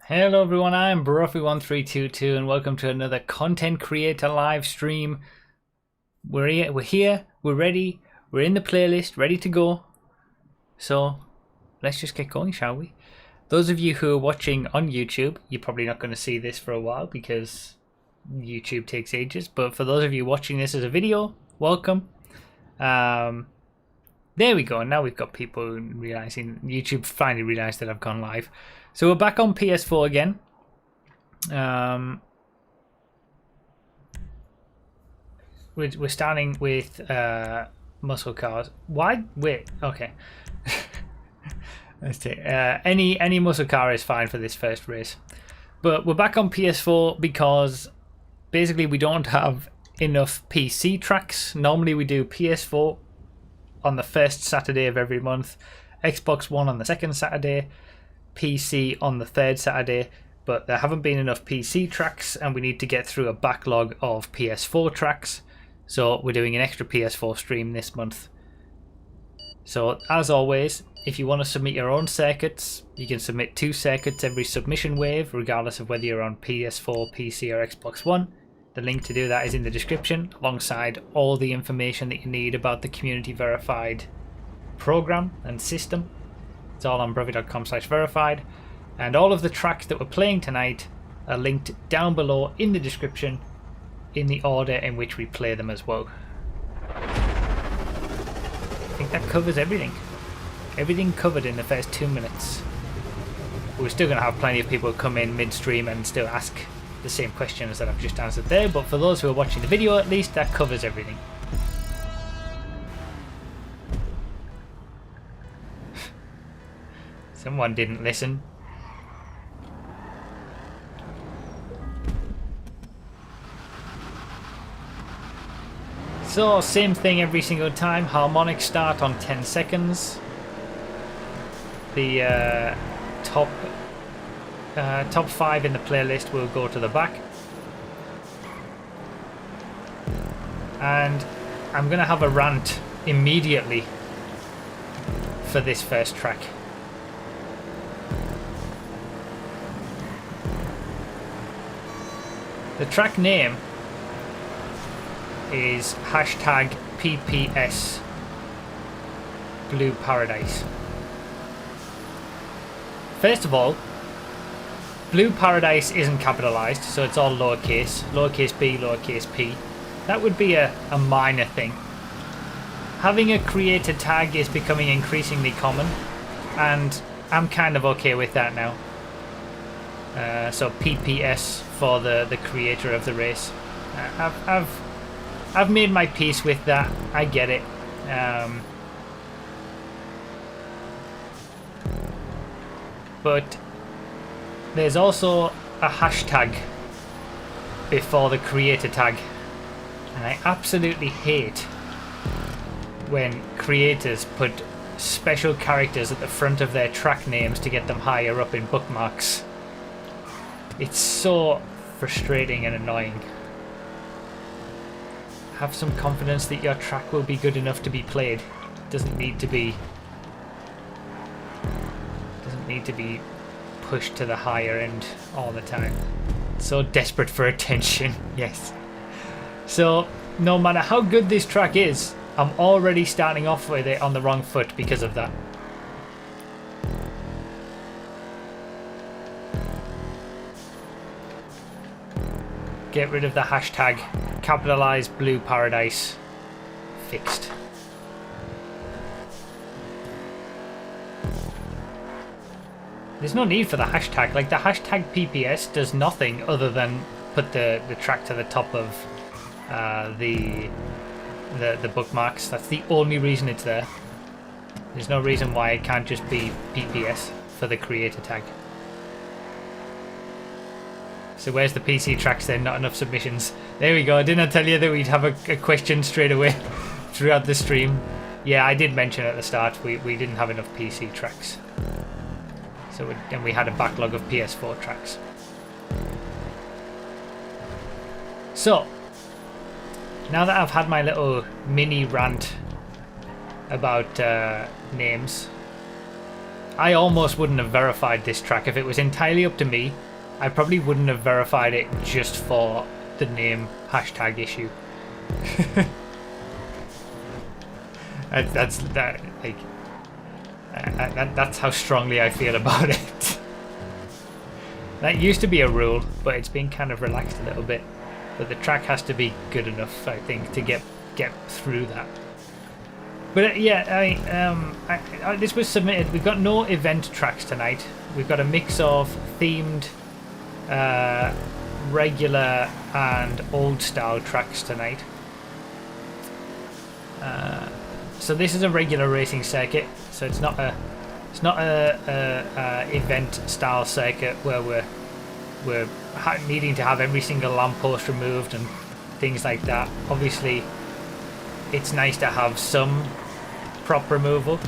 Hello everyone, I'm Broffy1322 and welcome to another content creator live stream. We're here, we're ready, we're in the playlist, ready to go. So let's just get going, shall we? Those of you who are watching on YouTube, you're probably not going to see this for a while because YouTube takes ages. But for those of you watching this as a video, welcome. There we go. Now we've got people realizing, YouTube finally realized that I've gone live. So we're back on PS4 again. We're starting with muscle cars. Why? Wait. Okay. Let's take any muscle car is fine for this first race. But we're back on PS4 because basically we don't have enough PC tracks. Normally we do PS4 on the first Saturday of every month, Xbox One on the second Saturday, PC on the third Saturday, but there haven't been enough PC tracks and we need to get through a backlog of PS4 tracks, so we're doing an extra PS4 stream this month. So as always, if you want to submit your own circuits, you can submit 2 circuits every submission wave, regardless of whether you're on PS4, PC or Xbox One. The link to do that is in the description, alongside all the information that you need about the community verified program and system. It's all on broffy.com/verified, and all of the tracks that we're playing tonight are linked down below in the description in the order in which we play them as well. I think that covers everything. Everything covered in the first 2 minutes. We're still going to have plenty of people come in midstream and still ask the same questions that I've just answered there, but for those who are watching the video, at least that covers everything. Someone didn't listen. So same thing every single time. Harmonics start on 10 seconds. The top 5 in the playlist will go to the back. And I'm going to have a rant immediately for this first track. The track name is #PPS Blue Paradise. First of all, Blue Paradise isn't capitalized, so it's all lowercase, lowercase b, lowercase p. That would be a minor thing. Having a creator tag is becoming increasingly common, and I'm kind of okay with that now. So PPS for the creator of the race. I've made my peace with that. I get it. But there's also a hashtag before the creator tag, and I absolutely hate when creators put special characters at the front of their track names to get them higher up in bookmarks. It's so frustrating and annoying. Have some confidence that your track will be good enough to be played. It doesn't need to be pushed to the higher end all the time. So desperate for attention. Yes. So no matter how good this track is, I'm already starting off with it on the wrong foot because of that. Get rid of the hashtag, capitalize Blue Paradise, fixed. There's no need for the hashtag. Like, the hashtag PPS does nothing other than put the track to the top of the bookmarks. That's the only reason it's there. There's no reason why it can't just be PPS for the creator tag. So where's the PC tracks then? Not enough submissions. There we go. Didn't I tell you that we'd have a question straight away throughout the stream? Yeah, I did mention at the start we didn't have enough PC tracks. So and we had a backlog of PS4 tracks. So now that I've had my little mini rant about names, I almost wouldn't have verified this track. If it was entirely up to me, I probably wouldn't have verified it just for the name hashtag issue. That's how strongly I feel about it. That used to be a rule, but it's been kind of relaxed a little bit. But the track has to be good enough, I think, to get through that. But yeah, this was submitted. We've got no event tracks tonight. We've got a mix of themed, regular, and old style tracks tonight. So this is a regular racing circuit. So it's not a event style circuit where we're needing to have every single lamppost removed and things like that. Obviously, it's nice to have some prop removal,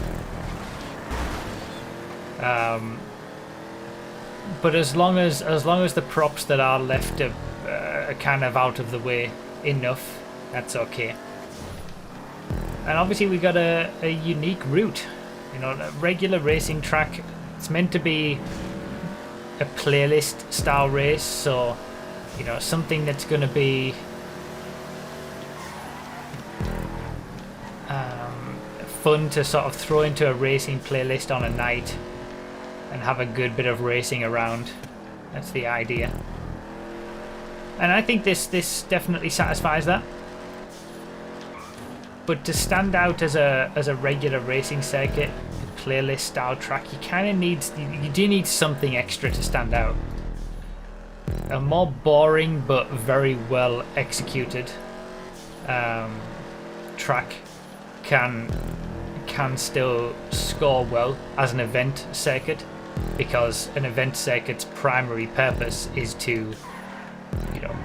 but as long as the props that are left are kind of out of the way enough, that's okay. And obviously we got a unique route, you know, a regular racing track. It's meant to be a playlist style race, so you know, something that's going to be fun to sort of throw into a racing playlist on a night and have a good bit of racing around. That's the idea, and I think this definitely satisfies that. But to stand out as a regular racing circuit, a playlist style track, you do need something extra to stand out. A more boring but very well executed track can still score well as an event circuit, because an event circuit's primary purpose is to, you know,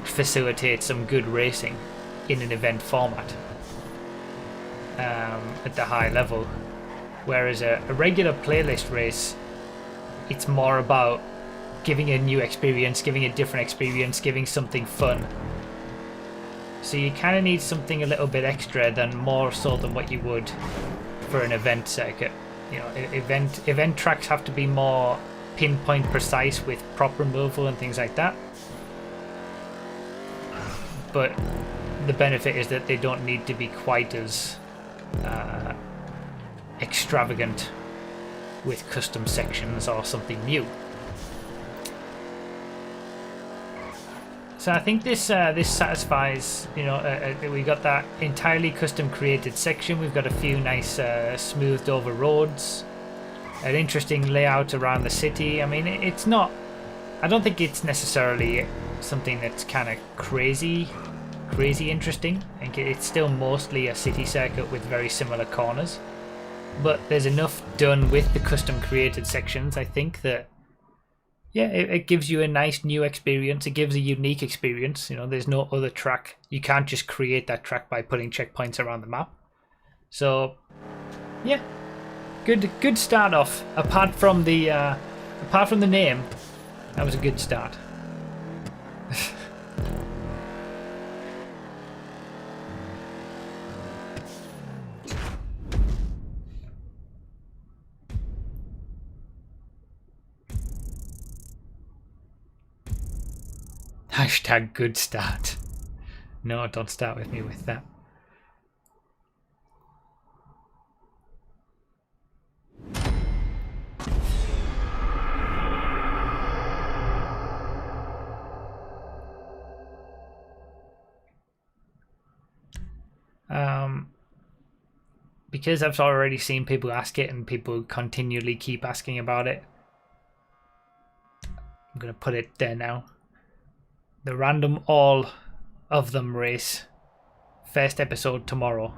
facilitate some good racing in an event format. At the high level, whereas a regular playlist race, it's more about giving a new experience, giving a different experience, giving something fun. So you kind of need something a little bit extra, more so than what you would for an event circuit. You know, event tracks have to be more pinpoint precise with prop removal and things like that, but the benefit is that they don't need to be quite as extravagant with custom sections or something new. So I think this satisfies, you know, we got that entirely custom created section. We've got a few nice smoothed over roads, an interesting layout around the city. I mean, it's not, I don't think it's necessarily something that's kind of crazy interesting. I think it's still mostly a city circuit with very similar corners, but there's enough done with the custom created sections, I think, that yeah, it gives you a nice new experience. It gives a unique experience. You know, there's no other track. You can't just create that track by putting checkpoints around the map. So yeah, good start off. Apart from the name, that was a good start. Hashtag good start. No, don't start with me with that. Because I've already seen people ask it and people continually keep asking about it, I'm going to put it there now. The random all of them race, first episode tomorrow,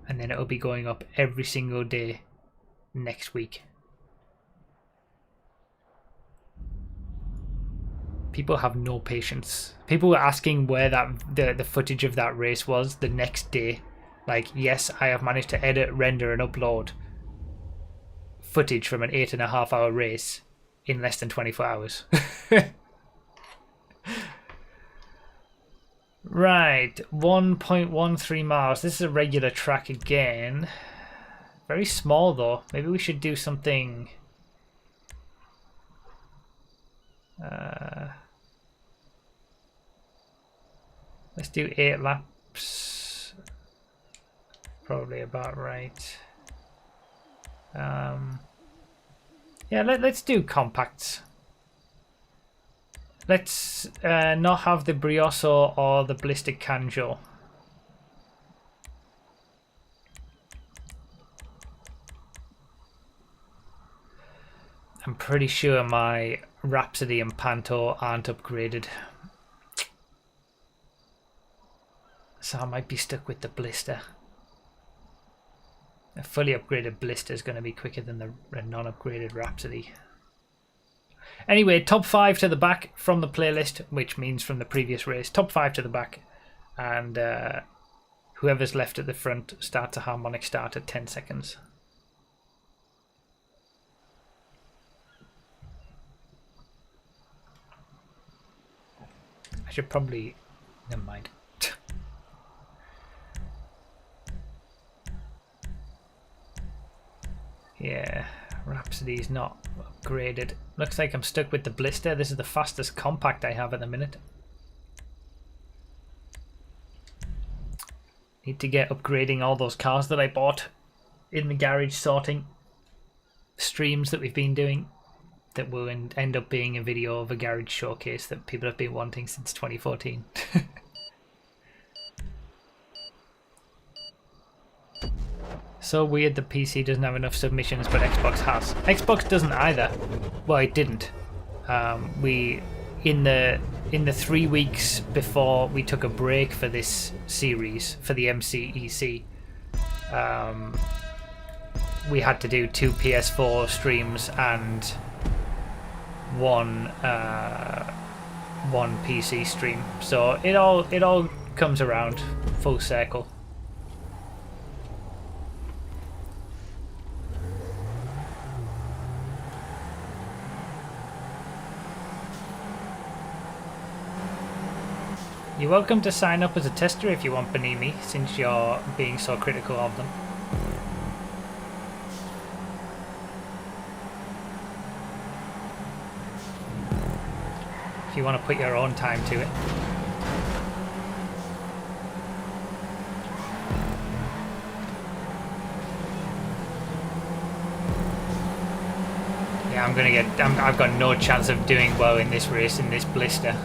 and then it'll be going up every single day next week. People have no patience. People were asking where the footage of that race was the next day. Like, yes, I have managed to edit, render, and upload footage from an 8.5 hour race in less than 24 hours. Right, 1.13 miles. This is a regular track again. Very small though. Maybe we should do something. Let's do 8 laps. Probably about right. Yeah, let's do compacts. Let's not have the Brioso or the Blister Canjo. I'm pretty sure my Rhapsody and Panto aren't upgraded. So I might be stuck with the Blister. A fully upgraded Blister is going to be quicker than the non-upgraded Rhapsody. Anyway, top 5 to the back from the playlist, which means from the previous race. Top 5 to the back. And whoever's left at the front starts a harmonic start at 10 seconds. I should probably... Never mind. Yeah, Rhapsody's not upgraded. Looks like I'm stuck with the Blister. This is the fastest compact I have at the minute. Need to get upgrading all those cars that I bought in the garage sorting streams that we've been doing. That will end up being a video of a garage showcase that people have been wanting since 2014. So weird that PC doesn't have enough submissions, but Xbox has. Xbox doesn't either. Well, it didn't. We in the 3 weeks before we took a break for this series for the MCEC, we had to do 2 PS4 streams and one PC stream. So it all comes around full circle. You're welcome to sign up as a tester if you want, Panini, since you're being so critical of them. If you want to put your own time to it. Yeah, I've got no chance of doing well in this race, in this Blister.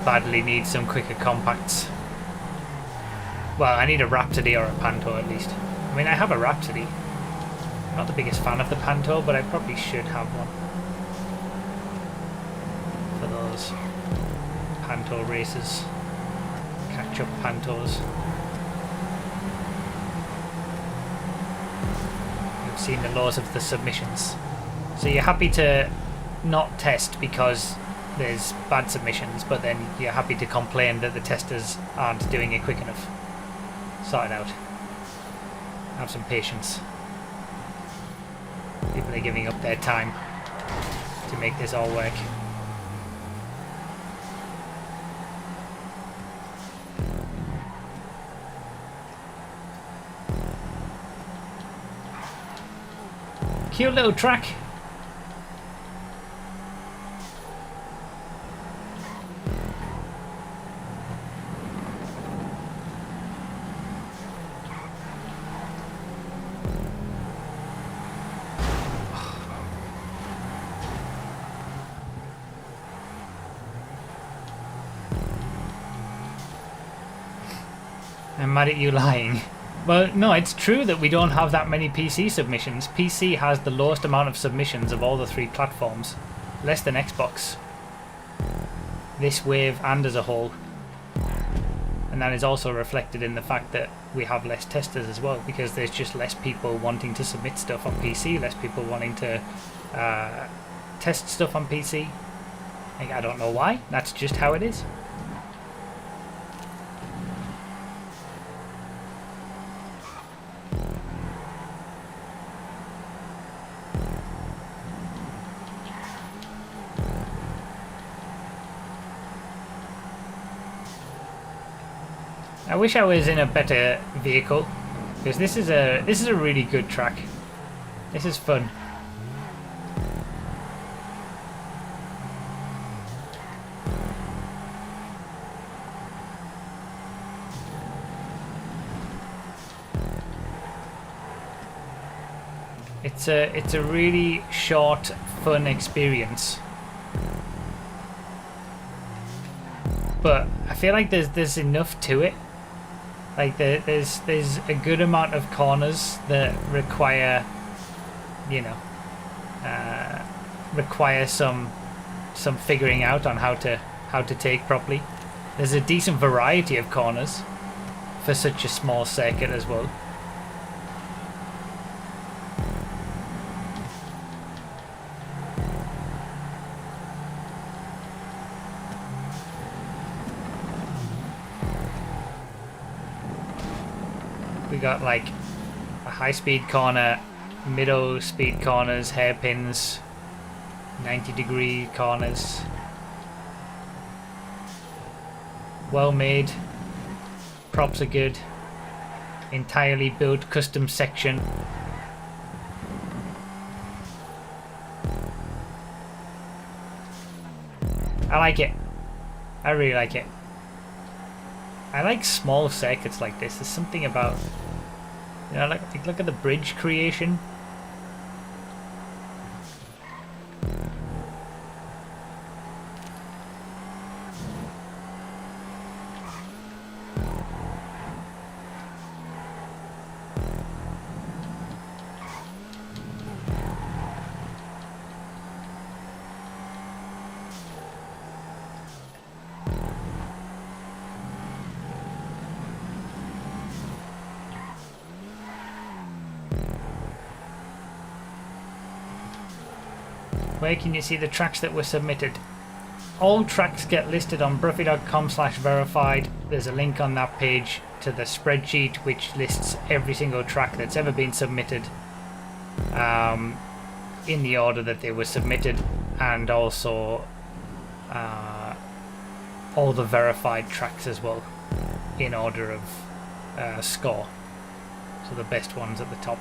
Badly need some quicker compacts. Well, I need a Rhapsody or a Panto at least. I mean, I have a Rhapsody. I'm not the biggest fan of the Panto, but I probably should have one. For those Panto races. Catch-up Pantos. You've seen the laws of the submissions. So you're happy to not test because there's bad submissions, but then you're happy to complain that the testers aren't doing it quick enough. Sort it out. Have some patience. People are giving up their time to make this all work. Cute little track. I'm mad at you lying. Well, no, it's true that we don't have that many PC submissions. PC has the lowest amount of submissions of all the 3 platforms. Less than Xbox. This wave and as a whole. And that is also reflected in the fact that we have less testers as well, because there's just less people wanting to submit stuff on PC, less people wanting to test stuff on PC. Like, I don't know why, that's just how it is. I wish I was in a better vehicle, because this is a really good track. This is fun. It's a really short, fun experience. But I feel like there's enough to it. Like there's a good amount of corners that require, you know, require some figuring out on how to take properly. There's a decent variety of corners for such a small circuit as well. We got like a high-speed corner, middle speed corners, hairpins, 90-degree corners. Well made. Props are good. Entirely built custom section. I like it. I really like it. I like small circuits like this. There's something about, you know, like look at the bridge creation. Where can you see the tracks that were submitted? All tracks get listed on bruffy.com/verified. There's a link on that page to the spreadsheet which lists every single track that's ever been submitted in the order that they were submitted, and also all the verified tracks as well in order of score. So the best ones at the top.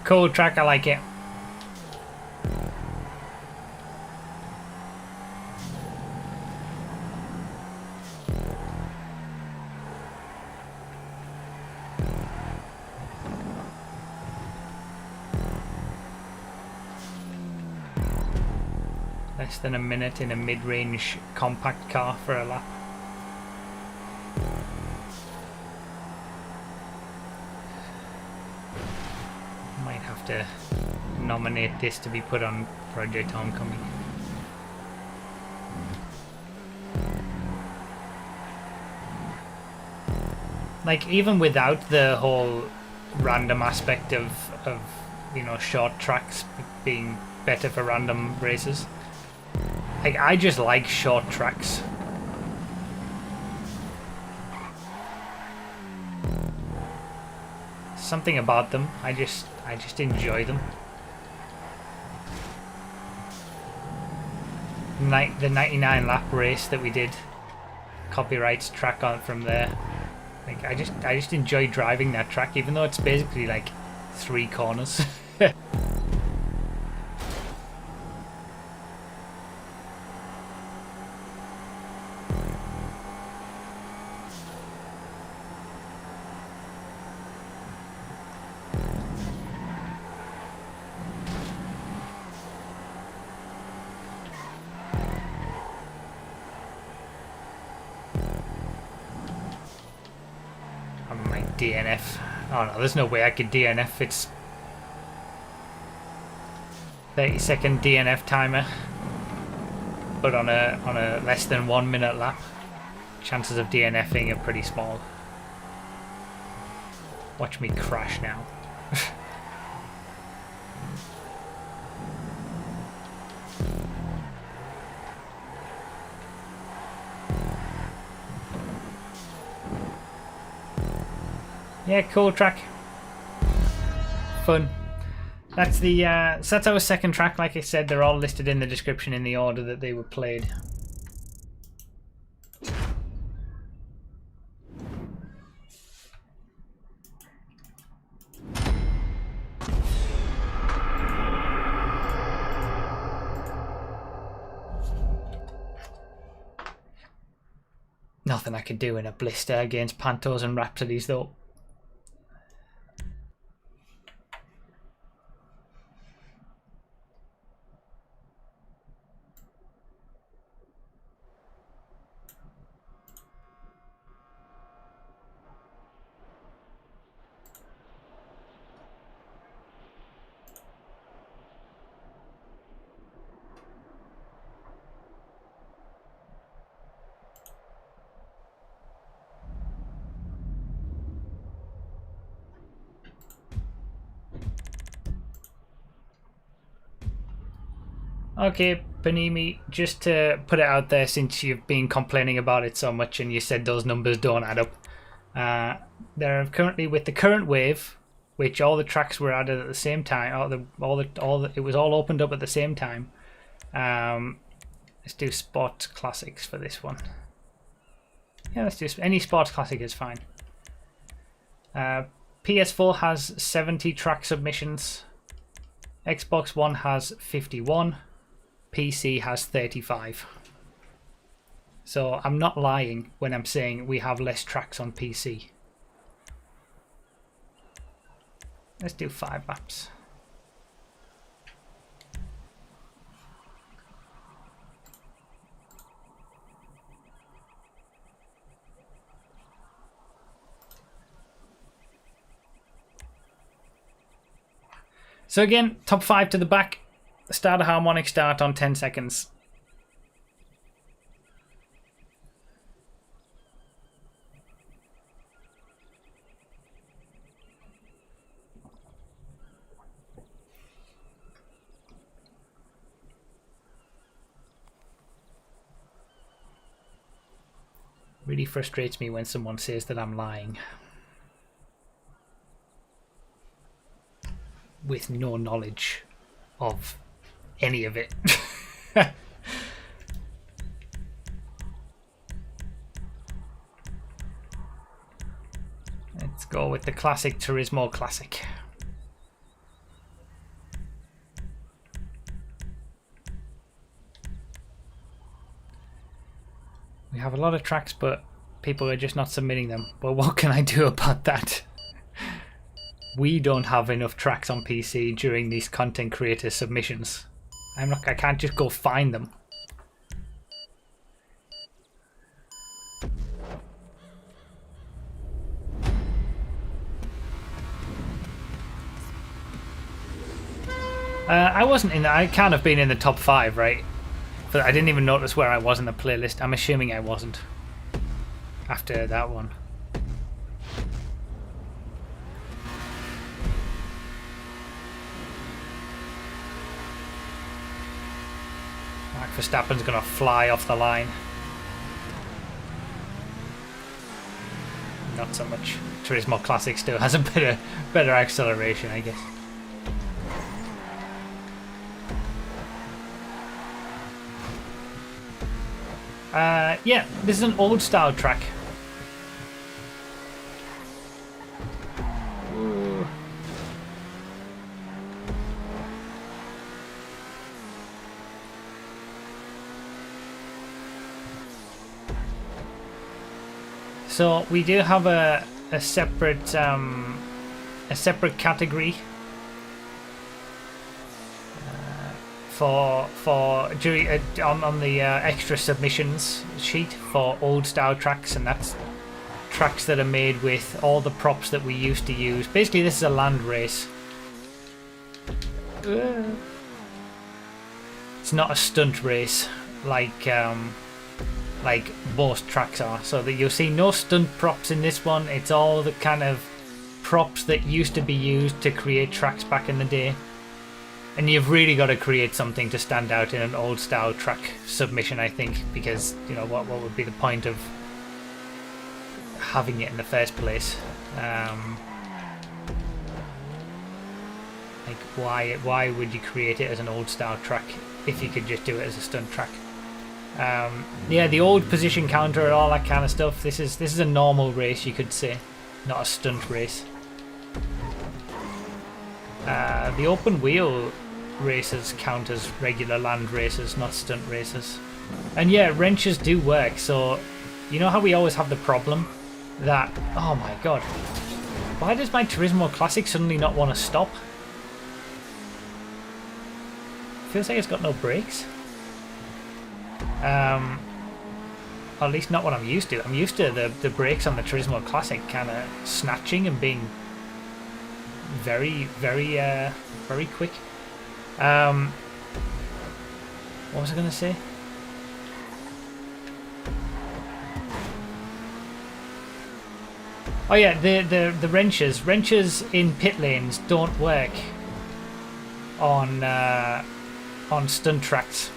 Cool track, I like it. Less than a minute in a mid-range compact car for a lap. Might have to nominate this to be put on Project Homecoming. Like, even without the whole random aspect of you know, short tracks being better for random races, like, I just like short tracks. Something about them, I just enjoy them. The 99 lap race that we did, copyrights track on from there. Like, I just enjoy driving that track, even though it's basically like 3 corners. DNF. Oh no, there's no way I could DNF. It's 30-second DNF timer, but on a less than 1 minute lap, chances of DNFing are pretty small. Watch me crash now. Yeah, cool track. Fun. That's the so that's our second track. Like I said, they're all listed in the description in the order that they were played. Nothing I could do in a blister against Pantos and Rhapsodies though. Okay, Panini, just to put it out there, since you've been complaining about it so much and you said those numbers don't add up, there are currently, with the current wave, which all the tracks were added at the same time, it was all opened up at the same time. Let's do Sport Classics for this one. Yeah, let's do any Sport Classic is fine. PS4 has 70 track submissions. Xbox One has 51. PC has 35. So I'm not lying when I'm saying we have less tracks on PC. Let's do 5 maps. So again, top 5 to the back. Start a harmonic start on 10 seconds. Really frustrates me when someone says that I'm lying. With no knowledge of any of it. Let's go with the classic Turismo Classic. We have a lot of tracks, but people are just not submitting them. But what can I do about that? We don't have enough tracks on PC during these content creator submissions. I can't just go find them. I wasn't in I can't have been in the top 5, right? But I didn't even notice where I was in the playlist. I'm assuming I wasn't after that one. Verstappen's gonna fly off the line. Not so much. Turismo Classic still has a better acceleration, I guess. Yeah, this is an old style track. So we do have a separate category for on the extra submissions sheet for old style tracks, and that's tracks that are made with all the props that we used to use. Basically, this is a land race. It's not a stunt race like most tracks are, so that you'll see no stunt props in this one. It's all the kind of props that used to be used to create tracks back in the day. And you've really got to create something to stand out in an old style track submission, I think, because, you know, what would be the point of having it in the first place? Like, why would you create it as an old style track if you could just do it as a stunt track? Yeah, the old position counter and all that kind of stuff. This is a normal race, you could say, not a stunt race. The open wheel races count as regular land races, not stunt races. And yeah, wrenches do work. So you know how we always have the problem that, oh my god, why does my Turismo Classic suddenly not want to stop? Feels like it's got no brakes. Or at least not what I'm used to. I'm used to the brakes on the Turismo Classic kind of snatching and being very quick. What was I going to say? Oh yeah, the wrenches in pit lanes don't work on stunt tracks.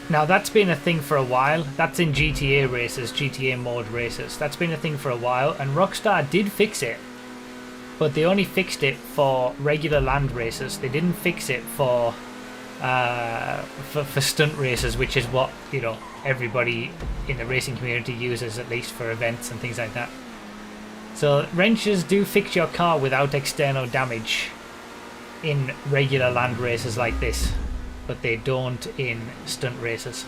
Now that's been a thing for a while. That's in GTA races, GTA mode races. That's been a thing for a while, and Rockstar did fix it. But they only fixed it for regular land races. They didn't fix it for stunt races, which is what, you know, everybody in the racing community uses, at least for events and things like that. So wrenches do fix your car without external damage in regular land races like this, but they don't in stunt races.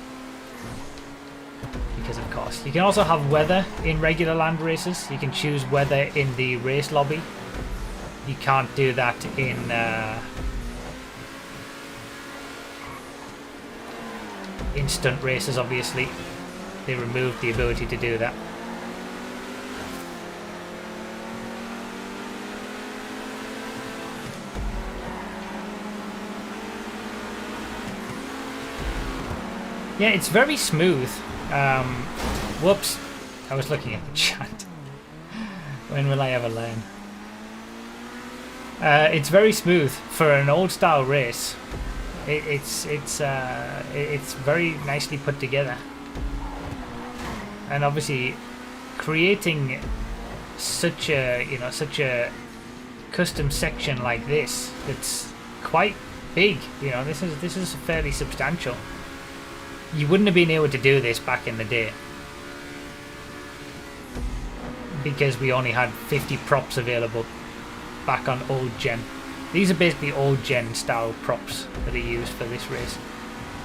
Because of course. You can also have weather in regular land races. You can choose weather in the race lobby. You can't do that in stunt races, obviously. They removed the ability to do that. Yeah, it's very smooth. Whoops. I was looking at the chat. When will I ever learn? It's very smooth for an old style race. It's very nicely put together. And obviously creating such a custom section like this, it's quite big, you know, this is fairly substantial. You wouldn't have been able to do this back in the day because we only had 50 props available back on old gen. These are basically old gen style props that are used for this race.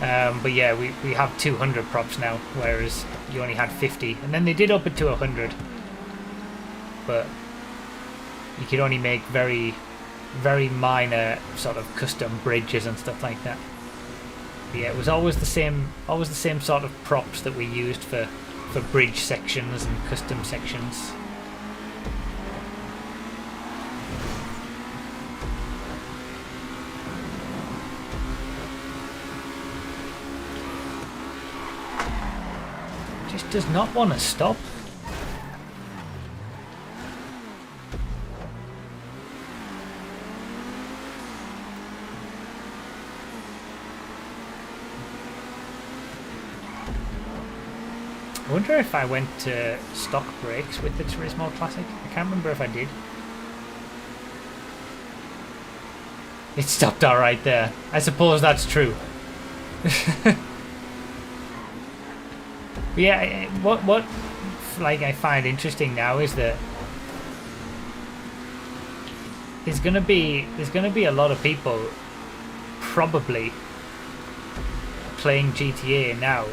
But yeah, we have 200 props now, whereas you only had 50. And then they did up it to 100. But you could only make very minor sort of custom bridges and stuff like that. Yeah, it was always the same sort of props that we used for bridge sections and custom sections. Just does not want to stop. I wonder if I went to stock brakes with the Turismo Classic. I can't remember if I did. It stopped alright there. I suppose that's true. But yeah, what like I find interesting now is that there's gonna be a lot of people probably playing GTA now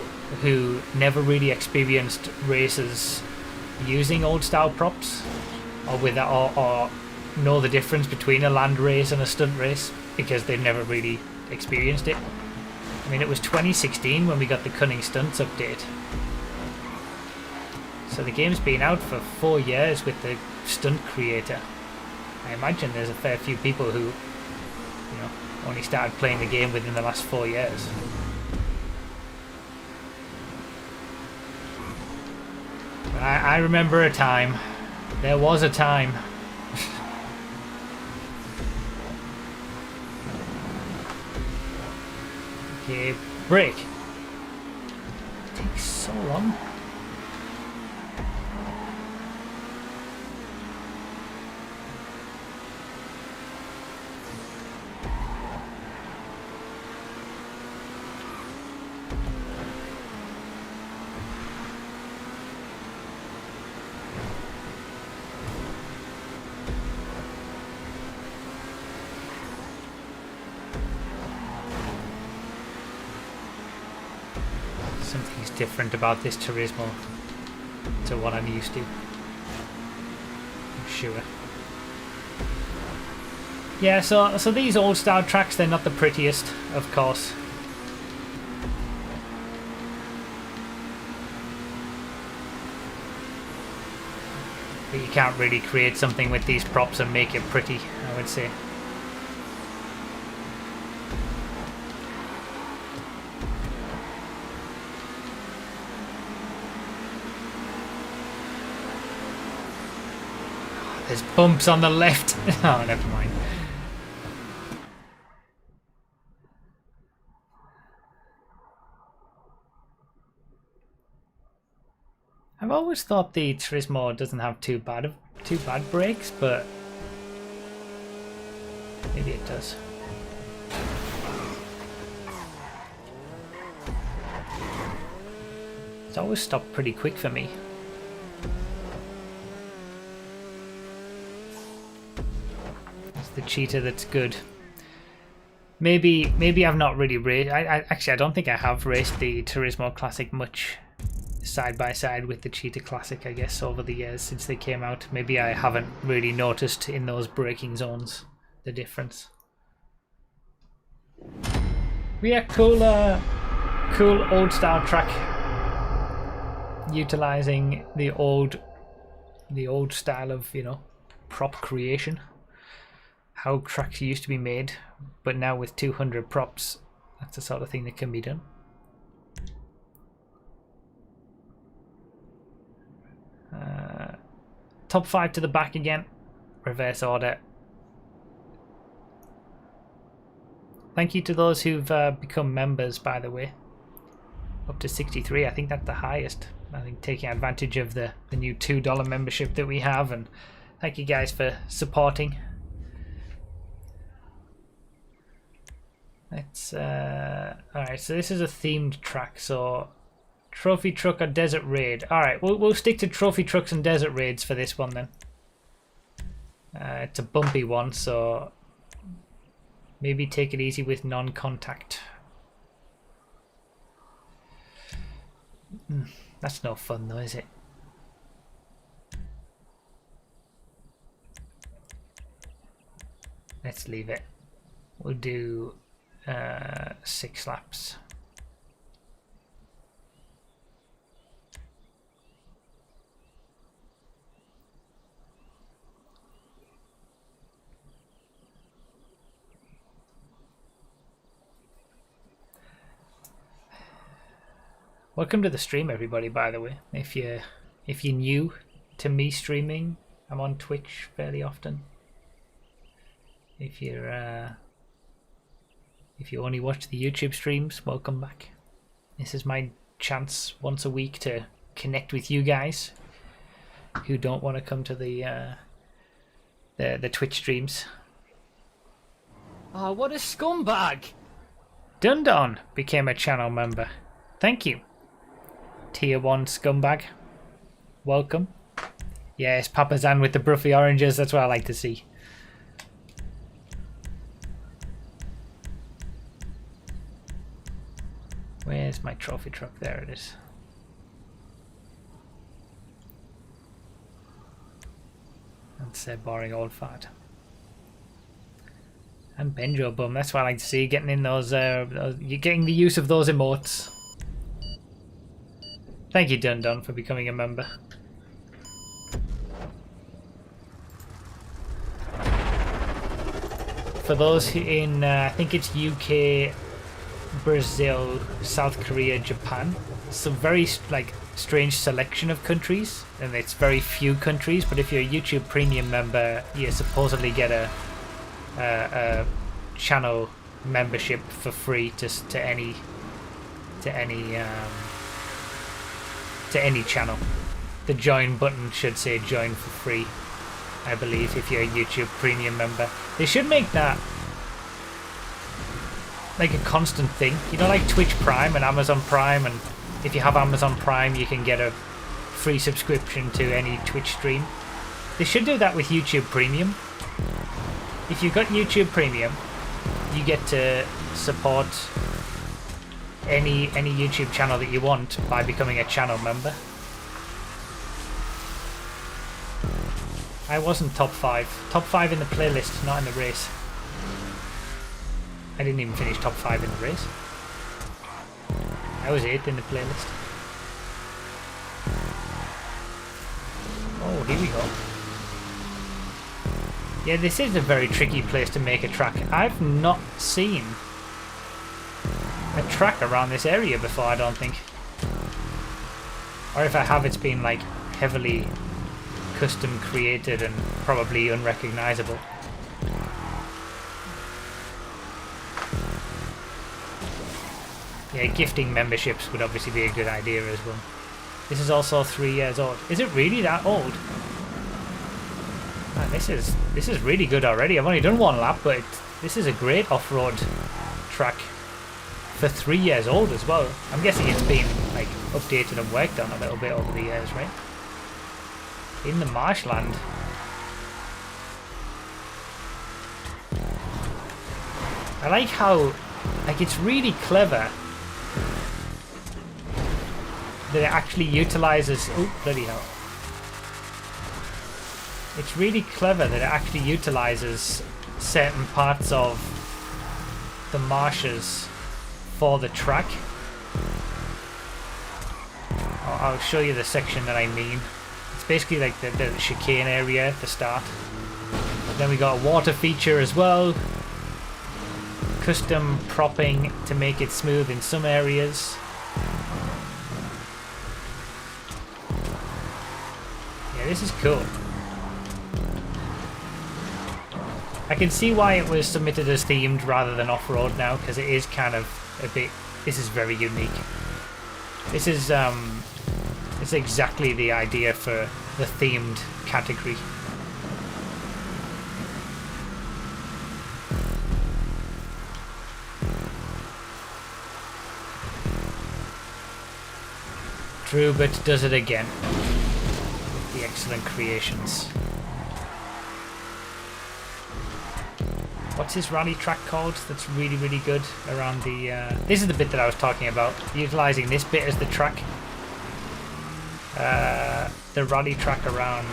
who never really experienced races using old style props, or know the difference between a land race and a stunt race because they've never really experienced it. I mean, it was 2016 when we got the Cunning Stunts update, so the game's been out for 4 years with the stunt creator. I imagine there's a fair few people who, you know, only started playing the game within the last 4 years. I remember a time. There was a time. Okay, brake. It takes so long. Something's different about this Turismo to what I'm used to. I'm sure. Yeah, so these old style tracks, they're not the prettiest, of course. But you can't really create something with these props and make it pretty, I would say. There's bumps on the left. Oh, never mind. I've always thought the Turismo doesn't have too bad brakes, but maybe it does. It's always stopped pretty quick for me. It's the cheetah that's good. Maybe I've not really raced. Actually, I don't think I have raced the Turismo Classic much side by side with the Cheetah Classic, I guess, over the years since they came out. Maybe I haven't really noticed in those braking zones the difference. But yeah, cool old style track, utilizing the old style of, you know, prop creation, how tracks used to be made, but now with 200 props, that's the sort of thing that can be done. Top 5 to the back again, reverse order. Thank you to those who've become members, by the way. Up to 63, I think that's the highest. I think taking advantage of the new $2 membership that we have, and thank you guys for supporting. Let's alright, so this is a themed track, so trophy truck or desert raid. Alright, we'll stick to trophy trucks and desert raids for this one then. It's a bumpy one, so maybe take it easy with non-contact. That's no fun though, is it? Let's leave it. We'll do 6 laps. Welcome to the stream, everybody, by the way. If you're new to me streaming, I'm on Twitch fairly often. If you only watch the YouTube streams, welcome back. This is my chance once a week to connect with you guys who don't want to come to the Twitch streams. Oh, what a scumbag! Dundon became a channel member. Thank you. Tier 1 scumbag. Welcome. Yes, Papazan with the bruffy oranges, that's what I like to see. Where's my trophy truck? There it is. That's a boring old fart. And Benjo Bum, that's what I like to see, getting in those you're getting the use of those emotes. Thank you, Dundon, for becoming a member. For those in, I think it's UK Brazil, South Korea, Japan. Some very like strange selection of countries, and it's very few countries. But if you're a YouTube Premium member, you supposedly get a channel membership for free to any channel. The join button should say join for free, I believe, if you're a YouTube Premium member. They should make that like a constant thing, you know, like Twitch Prime and Amazon Prime, and if you have Amazon Prime you can get a free subscription to any Twitch stream. They should do that with YouTube Premium. If you've got YouTube Premium, you get to support any YouTube channel that you want by becoming a channel member. I wasn't top 5. Top 5 in the playlist, not in the race. I didn't even finish top 5 in the race. I was 8th in the playlist. Oh, here we go. Yeah, this is a very tricky place to make a track. I've not seen a track around this area before, I don't think. Or if I have, it's been like heavily custom created and probably unrecognizable. Yeah, gifting memberships would obviously be a good idea as well. This is also 3 years old. Is it really that old? Man, this is really good already. I've only done one lap, but this is a great off-road track for 3 years old as well. I'm guessing it's been like updated and worked on a little bit over the years, right? In the marshland. I like how, like, it's really clever that it actually utilizes. Oh, bloody hell! It's really clever that it actually utilizes certain parts of the marshes for the track. I'll show you the section that I mean. It's basically like the chicane area at the start. Then we got a water feature as well. Custom propping to make it smooth in some areas. Yeah, this is cool. I can see why it was submitted as themed rather than off-road now, because it is kind of a bit. This is very unique. This is it's exactly the idea for the themed category. Drubert does it again. The excellent creations. What's this rally track called that's really, really good around the... this is the bit that I was talking about. Utilising this bit as the track. The rally track around...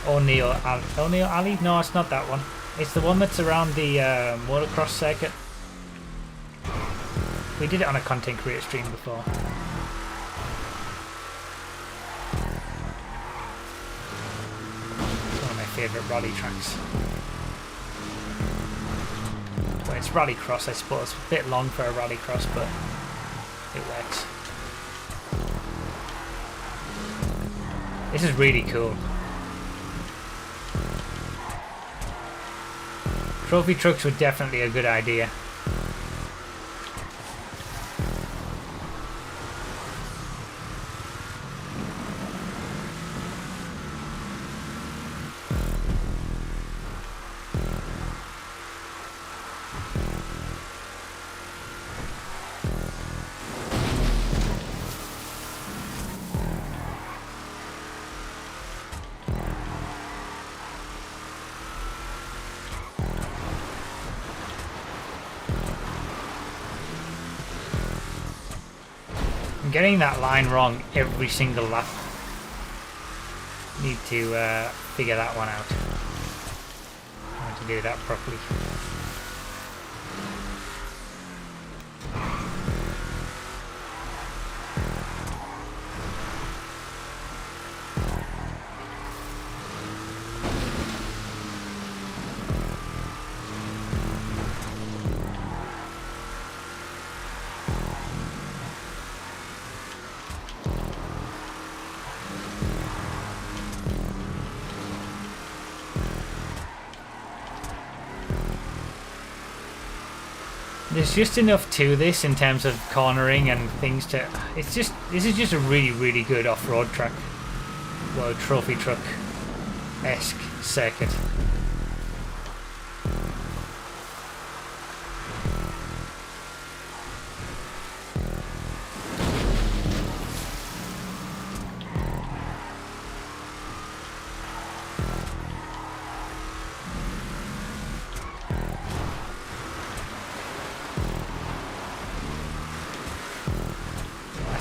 O'Neill Alley? No, it's not that one. It's the one that's around the motocross circuit. We did it on a content creator stream before. It's one of my favourite rally tracks. Well, it's rallycross, I suppose. A bit long for a rallycross, but it works. This is really cool. Trophy trucks were definitely a good idea. I'm getting that line wrong every single lap. Need to figure that one out. How to do that properly. There's just enough to this in terms of cornering and things to... This is just a really, really good off-road track. Well, trophy truck-esque circuit.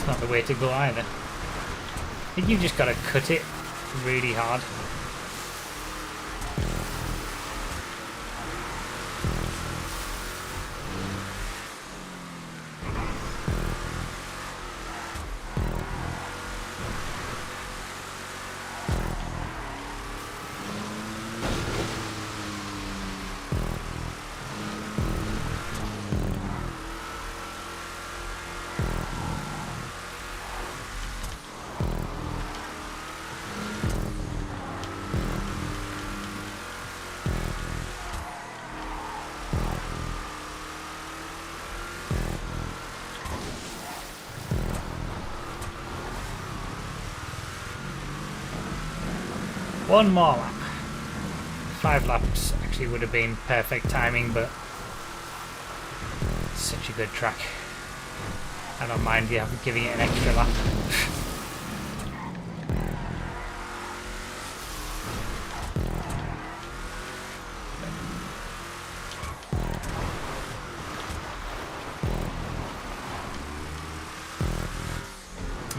Not the way to go either. I think you've just got to cut it really hard. One more lap. 5 laps actually would have been perfect timing, but it's such a good track. I don't mind you giving it an extra lap.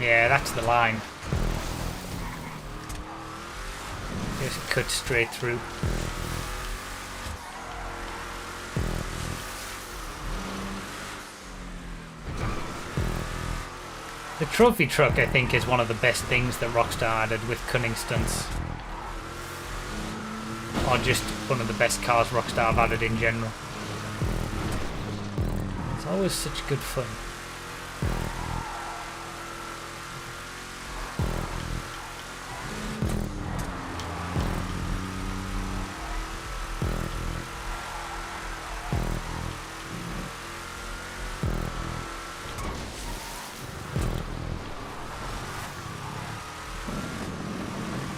Yeah, that's the line. Just cut straight through. The trophy truck, I think, is one of the best things that Rockstar added with cunning stunts. Or just one of the best cars Rockstar have added in general. It's always such good fun.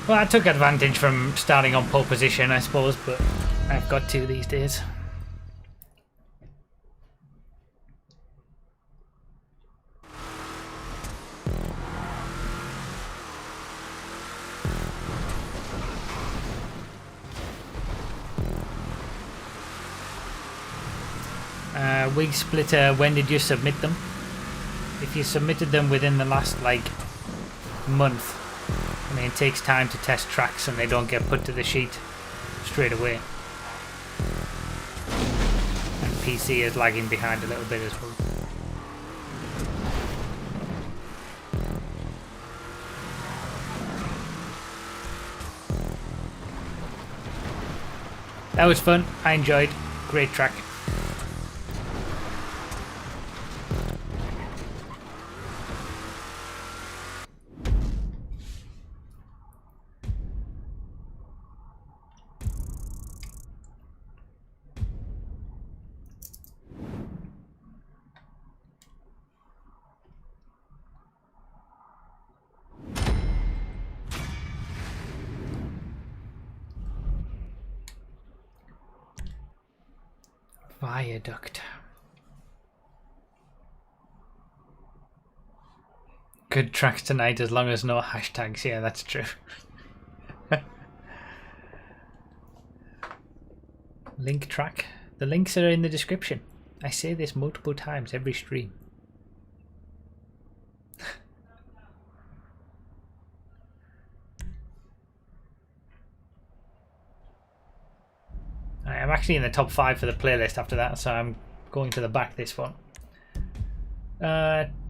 Well, I took advantage from starting on pole position, I suppose, but I've got to these days. Wig splitter, when did you submit them? If you submitted them within the last, like, month, I mean, it takes time to test tracks and they don't get put to the sheet straight away. And PC is lagging behind a little bit as well. That was fun. I enjoyed. Great track. Viaduct. Good tracks tonight as long as no hashtags. Yeah, that's true. Link track. The links are in the description. I say this multiple times every stream. I'm actually in the top 5 for the playlist after that, so I'm going to the back this one.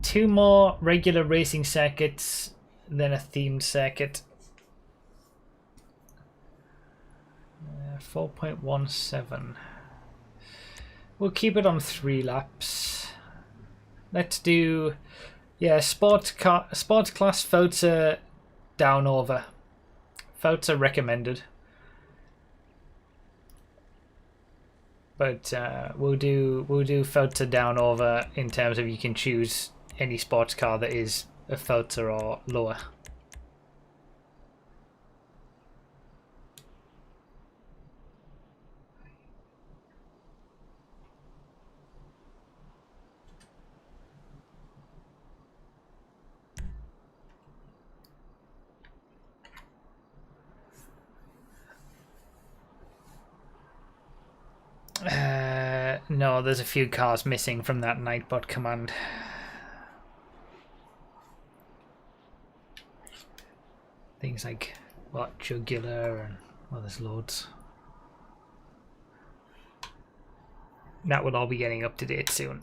2 more regular racing circuits, then a themed circuit. 4.17. We'll keep it on 3 laps. Let's do, yeah, sports class Forza down over. Forza recommended. But we'll do filter down over in terms of you can choose any sports car that is a filter or lower. No, there's a few cars missing from that Nightbot command. Things like, what, Jugular and, well, there's loads. That will all be getting up to date soon.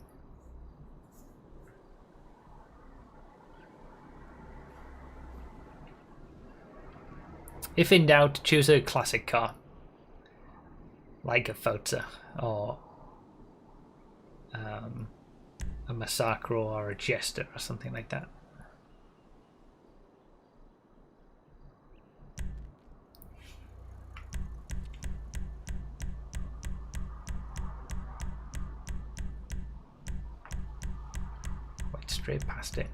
If in doubt, choose a classic car. Like a Forza or a Massacro or a Jester or something like that. Went straight past it.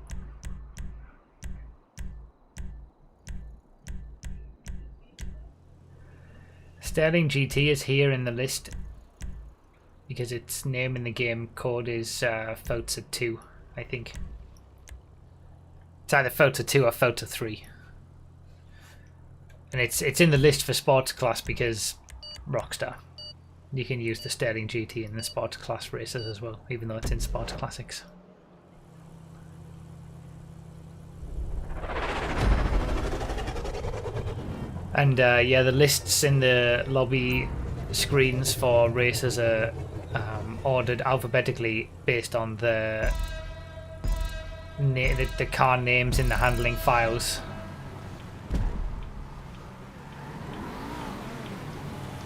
Sterling GT is here in the list because its name in the game code is Forza 2, I think. It's either Forza 2 or Forza 3. And it's in the list for sports class because Rockstar. You can use the Sterling GT in the sports class races as well, even though it's in sports classics. And yeah, the lists in the lobby screens for races are ordered alphabetically based on the car names in the handling files,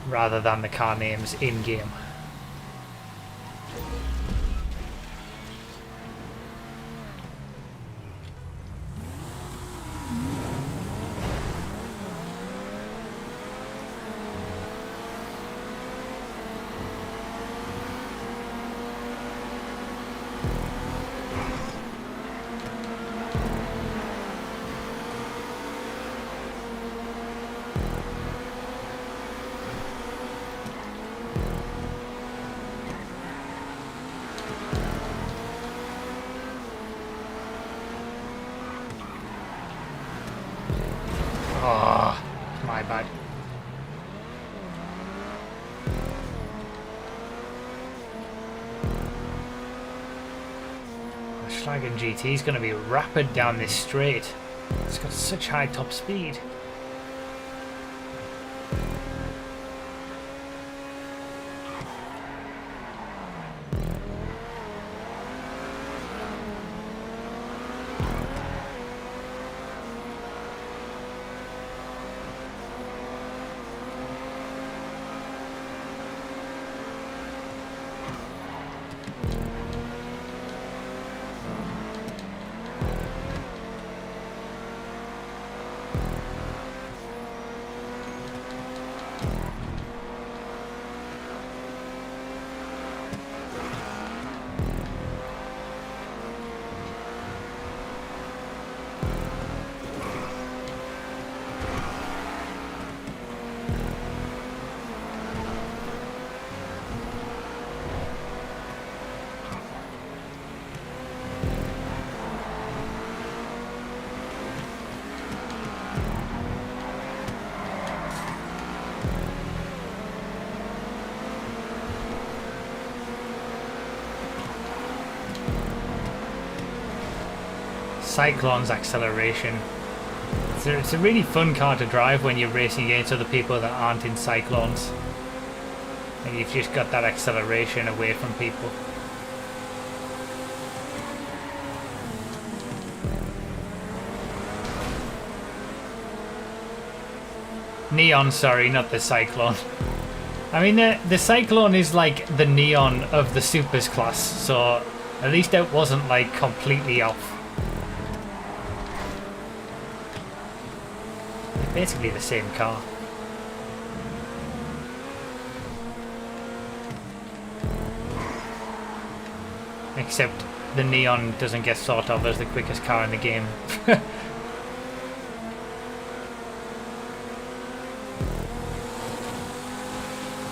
rather than the car names in game. Oh, my bad. The Schlagen GT is going to be rapid down this straight. It's got such high top speed. Cyclone's acceleration. It's a really fun car to drive when you're racing against other people that aren't in Cyclones. And you've just got that acceleration away from people. Neon, sorry, not the Cyclone. I mean, the Cyclone is like the Neon of the Supers class, so at least it wasn't like completely off. Basically the same car. Except the neon doesn't get thought of as the quickest car in the game.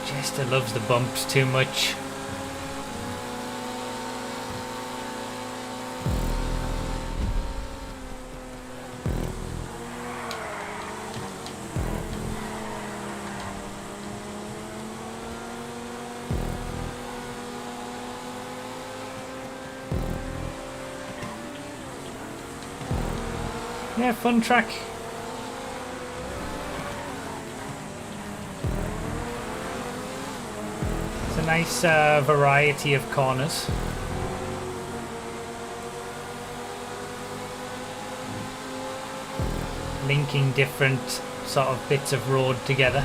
Jester loves the bumps too much. Yeah, fun track. It's a nice variety of corners. Linking different sort of bits of road together.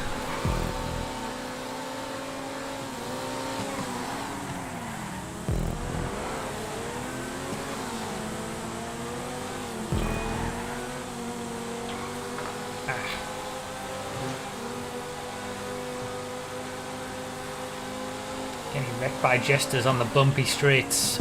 Getting wrecked by jesters on the bumpy straights.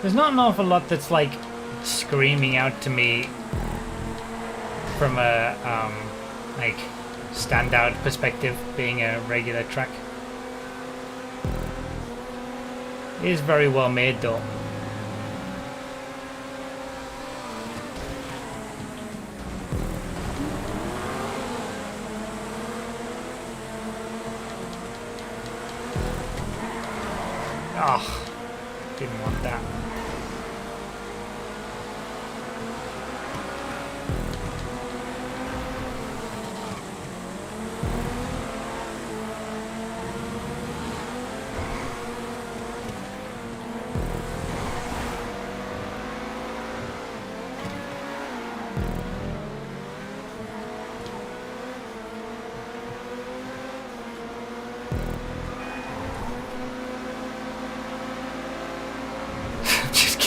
There's not an awful lot that's like screaming out to me from a like standout perspective, being a regular track. It is very well made though. Oh, didn't want that.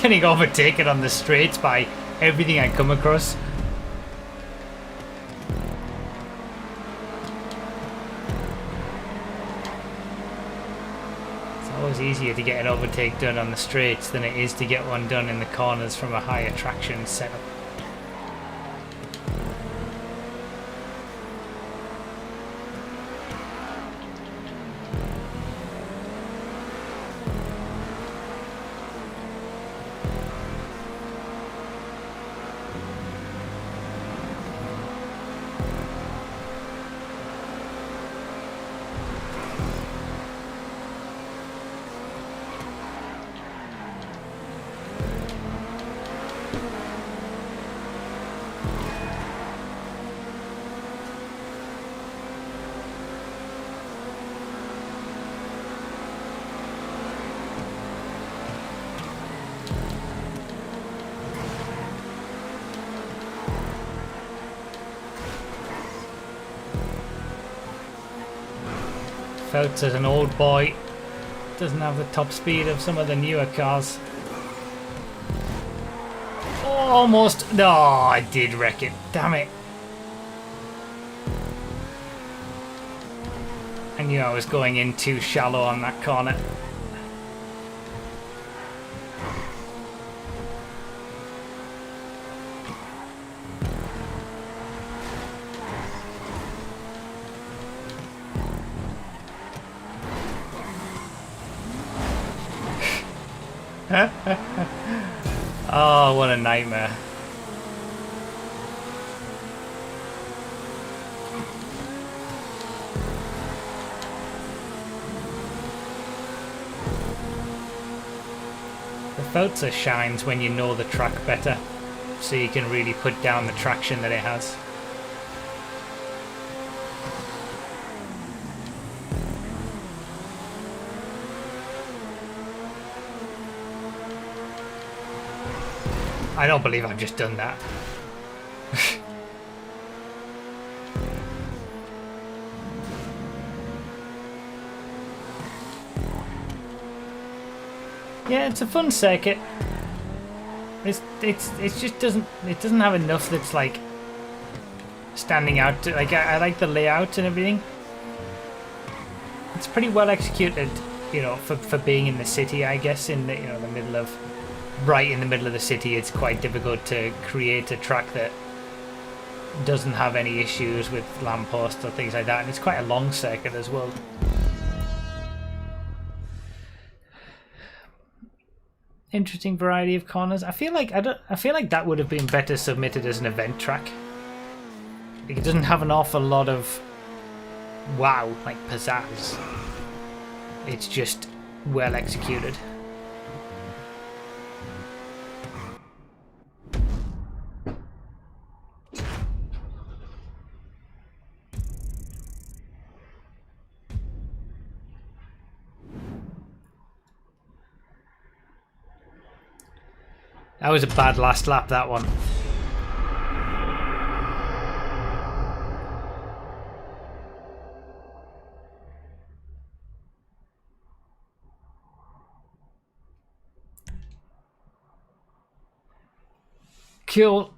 Getting overtaken on the straights by everything I come across. It's always easier to get an overtake done on the straights than it is to get one done in the corners from a higher traction setup. Felt as an old boy, doesn't have the top speed of some of the newer cars. Oh, almost. No, I did wreck it. Damn it. I knew I was going in too shallow on that corner. Oh, what a nightmare. The Feltzer shines when you know the track better. so you can really put down the traction that it has. I don't believe I've just done that. Yeah, it's a fun circuit. It just doesn't have enough that's like standing out. Like I like the layout and everything. It's pretty well executed, you know, for being in the city. I guess in the the middle of right in the middle of the city, it's quite difficult to create a track that doesn't have any issues with lampposts or things like that. And it's quite a long circuit as well. Interesting variety of corners. I feel like that would have been better submitted as an event track. Like, it doesn't have an awful lot of wow, like pizzazz. It's just well executed. That was a bad last lap, that one. Cool.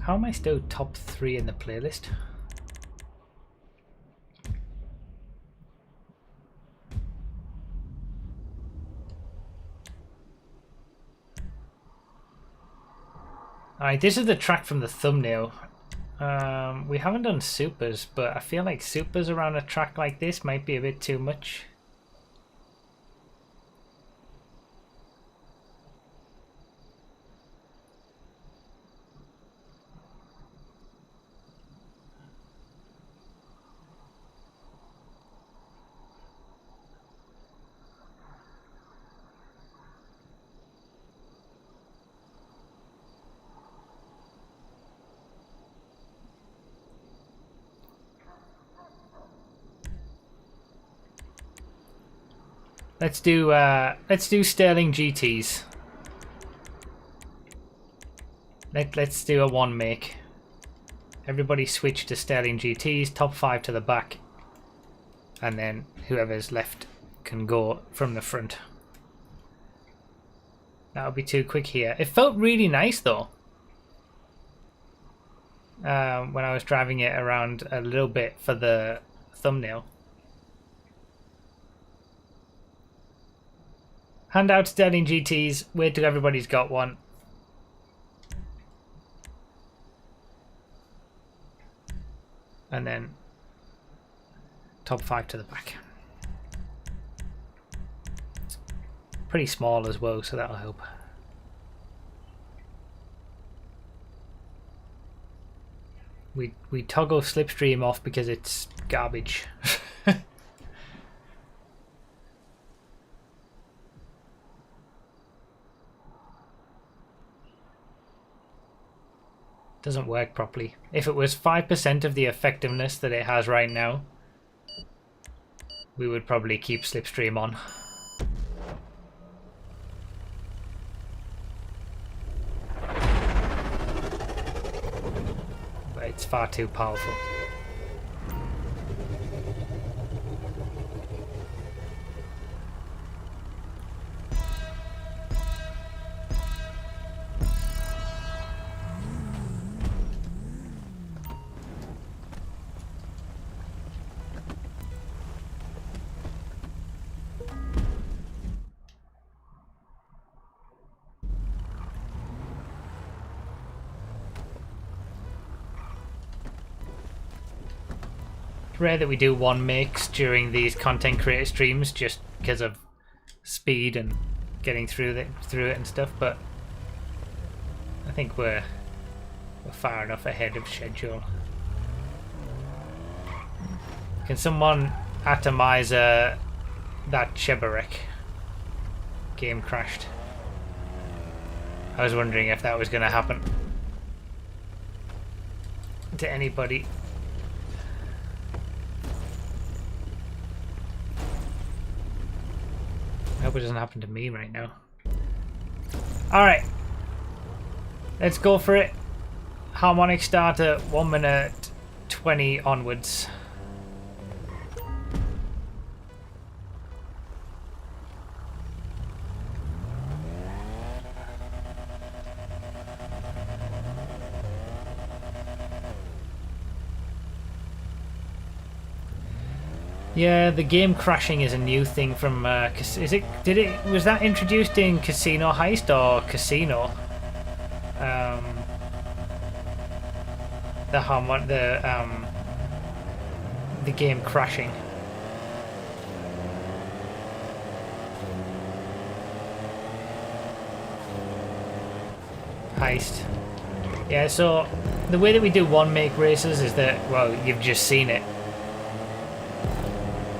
How am I still top 3 in the playlist? Alright, this is the track from the thumbnail. We haven't done supers, but I feel like supers around a track like this might be a bit too much. Let's do Sterling GTs. Let's do a one make. Everybody switch to Sterling GTs, top 5 to the back, and then whoever's left can go from the front. That'll be too quick here. It felt really nice though. When I was driving it around a little bit for the thumbnail. Hand out Sterling GTs, wait till everybody's got one. And then top 5 to the back. Pretty small as well, so that'll help. We toggle slipstream off because it's garbage. Doesn't work properly. If it was 5% of the effectiveness that it has right now, we would probably keep slipstream on. But it's far too powerful. Rare that we do one makes during these content creator streams just because of speed and getting through it and stuff, but I think we're far enough ahead of schedule. Can someone atomize that Chebarek? Game crashed. I was wondering if that was going to happen to anybody. I hope it doesn't happen to me right now. Alright. Let's go for it. Harmonic start at 1 minute 20 onwards. Yeah, the game crashing is a new thing from was that introduced in Casino Heist or Casino? The game crashing. Heist. Yeah, so the way that we do one make races is that, well, you've just seen it.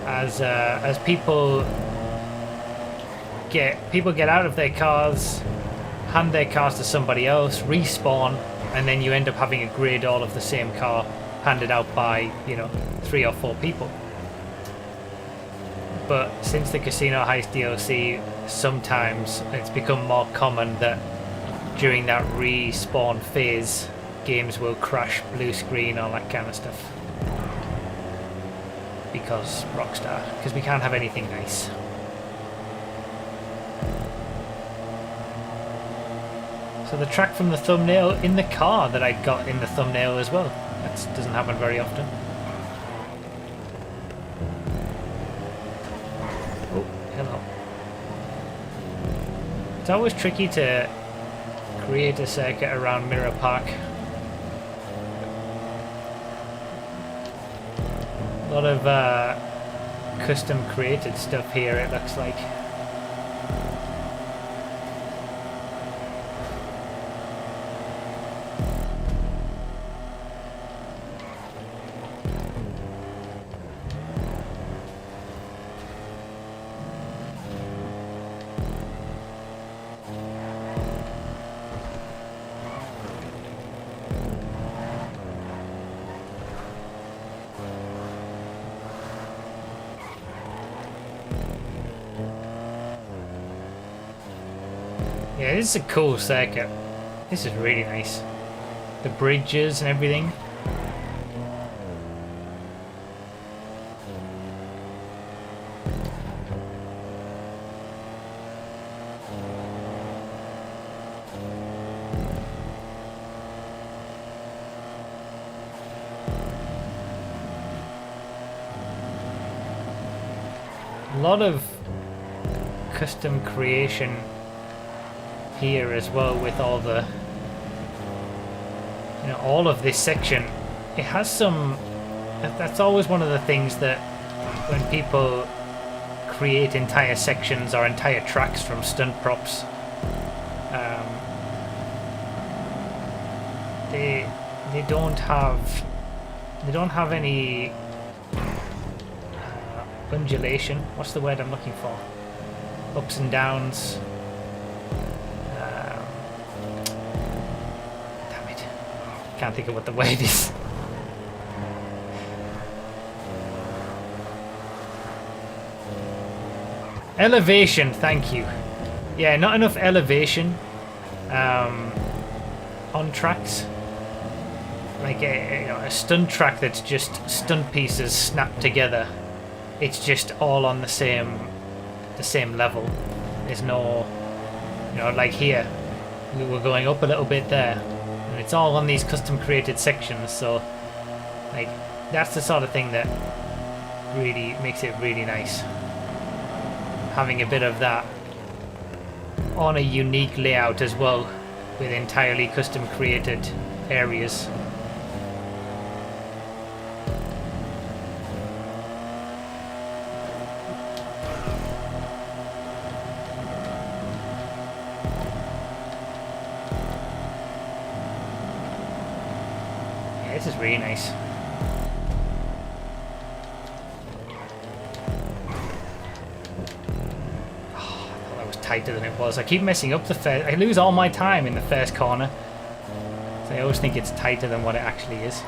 As people get out of their cars, hand their cars to somebody else, respawn, and then you end up having a grid all of the same car handed out by, you know, 3 or 4 people. But since the Casino Heist DLC, sometimes it's become more common that during that respawn phase, games will crash, blue screen, all that kind of stuff. Because Rockstar, because we can't have anything nice. So the track from the thumbnail in the car that I got in the thumbnail as well. That doesn't happen very often. Oh, hello. It's always tricky to create a circuit around Mirror Park. A lot of custom created stuff here, it looks like. Yeah, this is a cool circuit. This is really nice. The bridges and everything. A lot of custom creation here as well, with all the, you know, all of this section. It has some, that's always one of the things that when people create entire sections or entire tracks from stunt props, they don't have any undulation. What's the word I'm looking for? Ups and downs. Damn it. Can't think of what the word is. Elevation, thank you. Yeah, not enough elevation on tracks. Like a stunt track that's just stunt pieces snapped together. It's just all on the same level. There's no, you know, like here we're going up a little bit there, and it's all on these custom created sections. So like that's the sort of thing that really makes it really nice, having a bit of that on a unique layout as well, with entirely custom created areas. This is really nice. Oh, I thought that was tighter than it was. I keep messing up the first. I lose all my time in the first corner. So I always think it's tighter than what it actually is.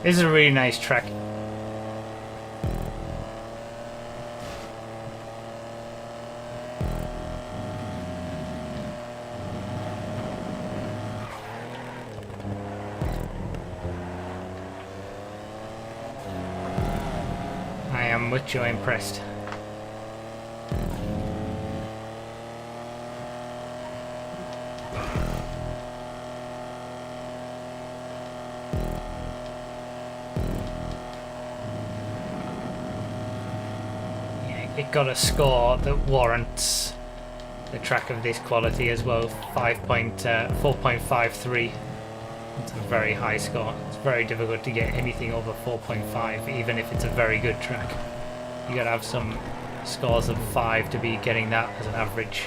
This is a really nice track. I am much impressed. It got a score that warrants the track of this quality as well. 4.53. It's a very high score. It's very difficult to get anything over 4.5, even if it's a very good track. You gotta have some scores of 5 to be getting that as an average.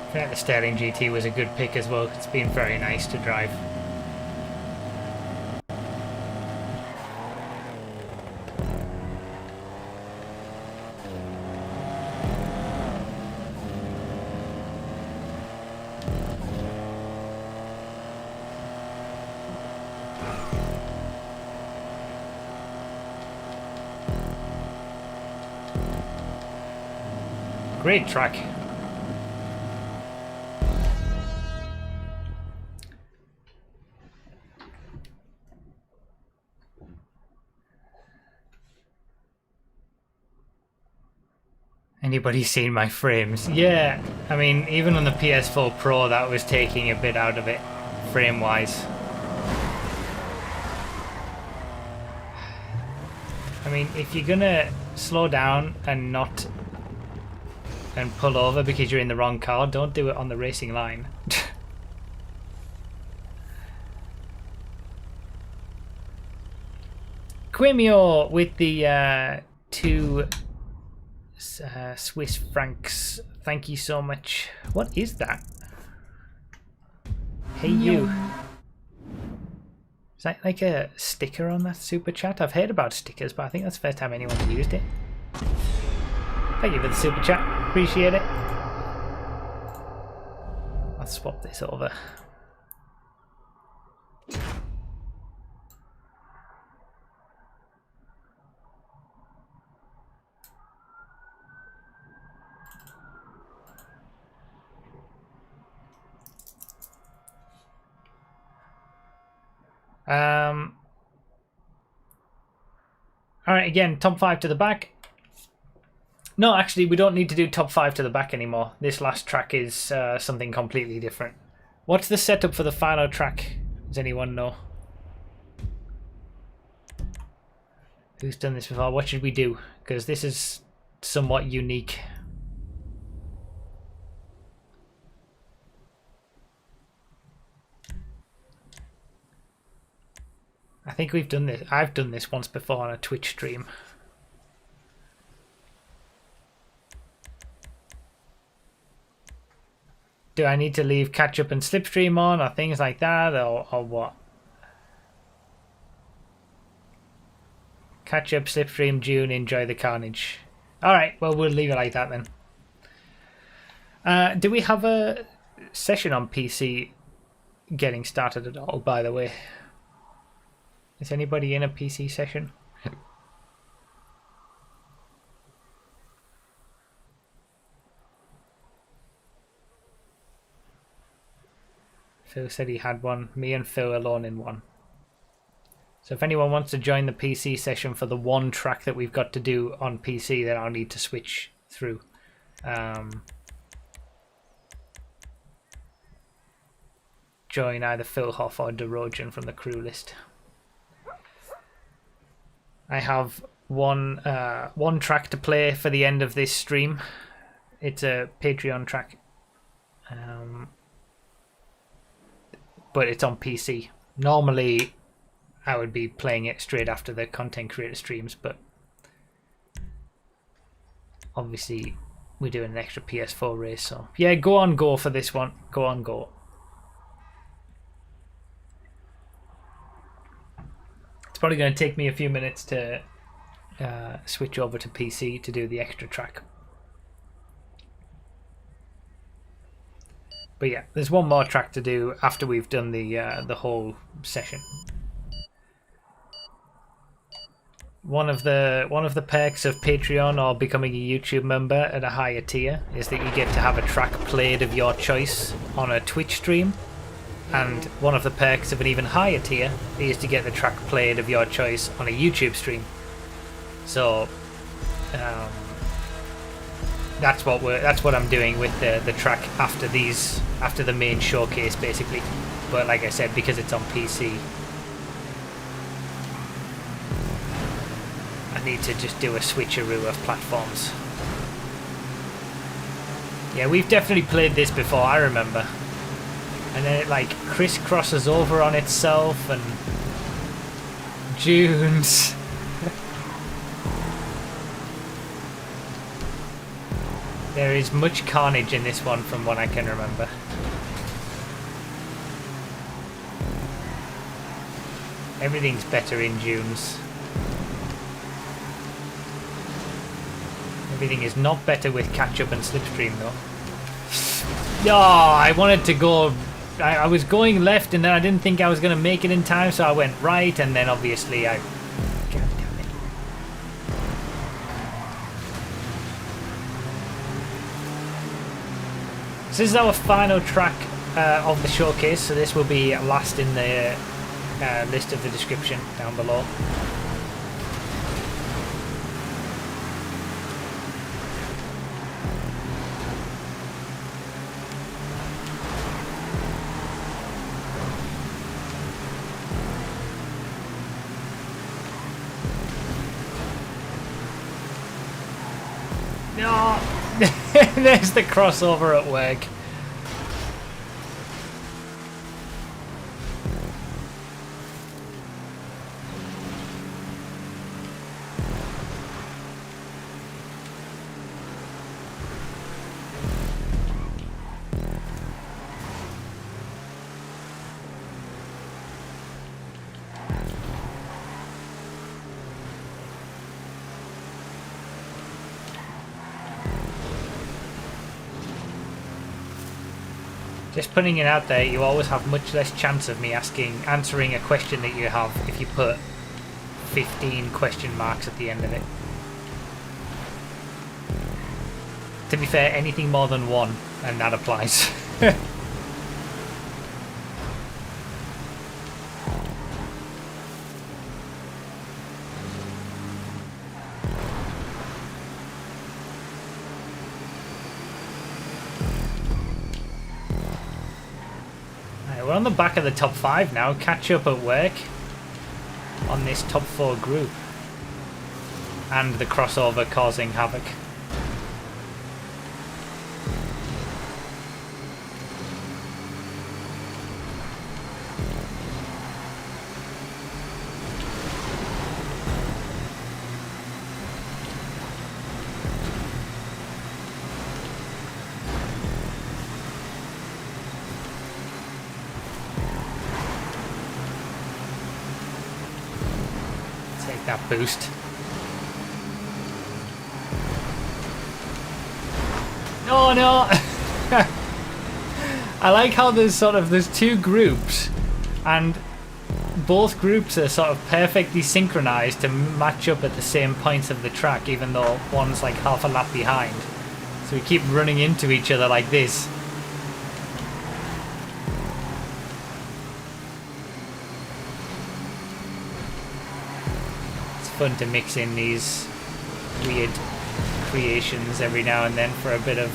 I think the Sterling GT was a good pick as well. It's been very nice to drive. Great track. Anybody seen my frames? Yeah, I mean, even on the PS4 Pro, that was taking a bit out of it, frame-wise. I mean, if you're gonna slow down and not... and pull over because you're in the wrong car, don't do it on the racing line. Quimio with the 2 Swiss francs. Thank you so much. What is that? Hey you. Is that like a sticker on that super chat? I've heard about stickers, but I think that's the first time anyone's used it. Thank you for the super chat. Appreciate it. I'll swap this over. Alright, again, top 5 to the back. No, actually, we don't need to do top 5 to the back anymore. This last track is something completely different. What's the setup for the final track? Does anyone know? Who's done this before? What should we do? Because this is somewhat unique. I think we've done this. I've done this once before on a Twitch stream. Do I need to leave catch up and slipstream on or things like that, or what? Catch up, slipstream, June, enjoy the carnage. Alright, well, we'll leave it like that then. Do we have a session on PC getting started at all, by the way? Is anybody in a PC session? Phil said he had one. Me and Phil alone in one. So if anyone wants to join the PC session for the one track that we've got to do on PC, then I'll need to switch through. Join either Phil Hoff or DeRogan from the crew list. I have one track to play for the end of this stream. It's a Patreon track, but it's on PC. Normally, I would be playing it straight after the content creator streams, but obviously we're doing an extra PS4 race. So yeah, go for this one. Go. It's probably going to take me a few minutes to switch over to PC to do the extra track. But yeah, there's one more track to do after we've done the whole session. One of the perks of Patreon or becoming a YouTube member at a higher tier is that you get to have a track played of your choice on a Twitch stream. And one of the perks of an even higher tier is to get the track played of your choice on a YouTube stream. So that's what I'm doing with the track after the main showcase, basically. But like I said, because it's on PC, I need to just do a switcheroo of platforms. Yeah, we've definitely played this before, I remember. And then it like crisscrosses over on itself and dunes. There is much carnage in this one from what I can remember. Everything's better in dunes. Everything is not better with catch-up and slipstream though. Oh, I wanted to go... I was going left and then I didn't think I was going to make it in time, so I went right, and then obviously I... God damn it. So this is our final track of the showcase, so this will be last in the list of the description down below. No! There's the crossover at work. Just putting it out there, you always have much less chance of me answering a question that you have if you put 15 question marks at the end of it. To be fair, anything more than one, and that applies. We're on the back of the top 5 now. Catch up at work on this top 4 group. And the crossover causing havoc. That boost. Oh no! I like how there's two groups, and both groups are sort of perfectly synchronized to match up at the same points of the track, even though one's like half a lap behind. So we keep running into each other like this. fun to mix in these weird creations every now and then for a bit of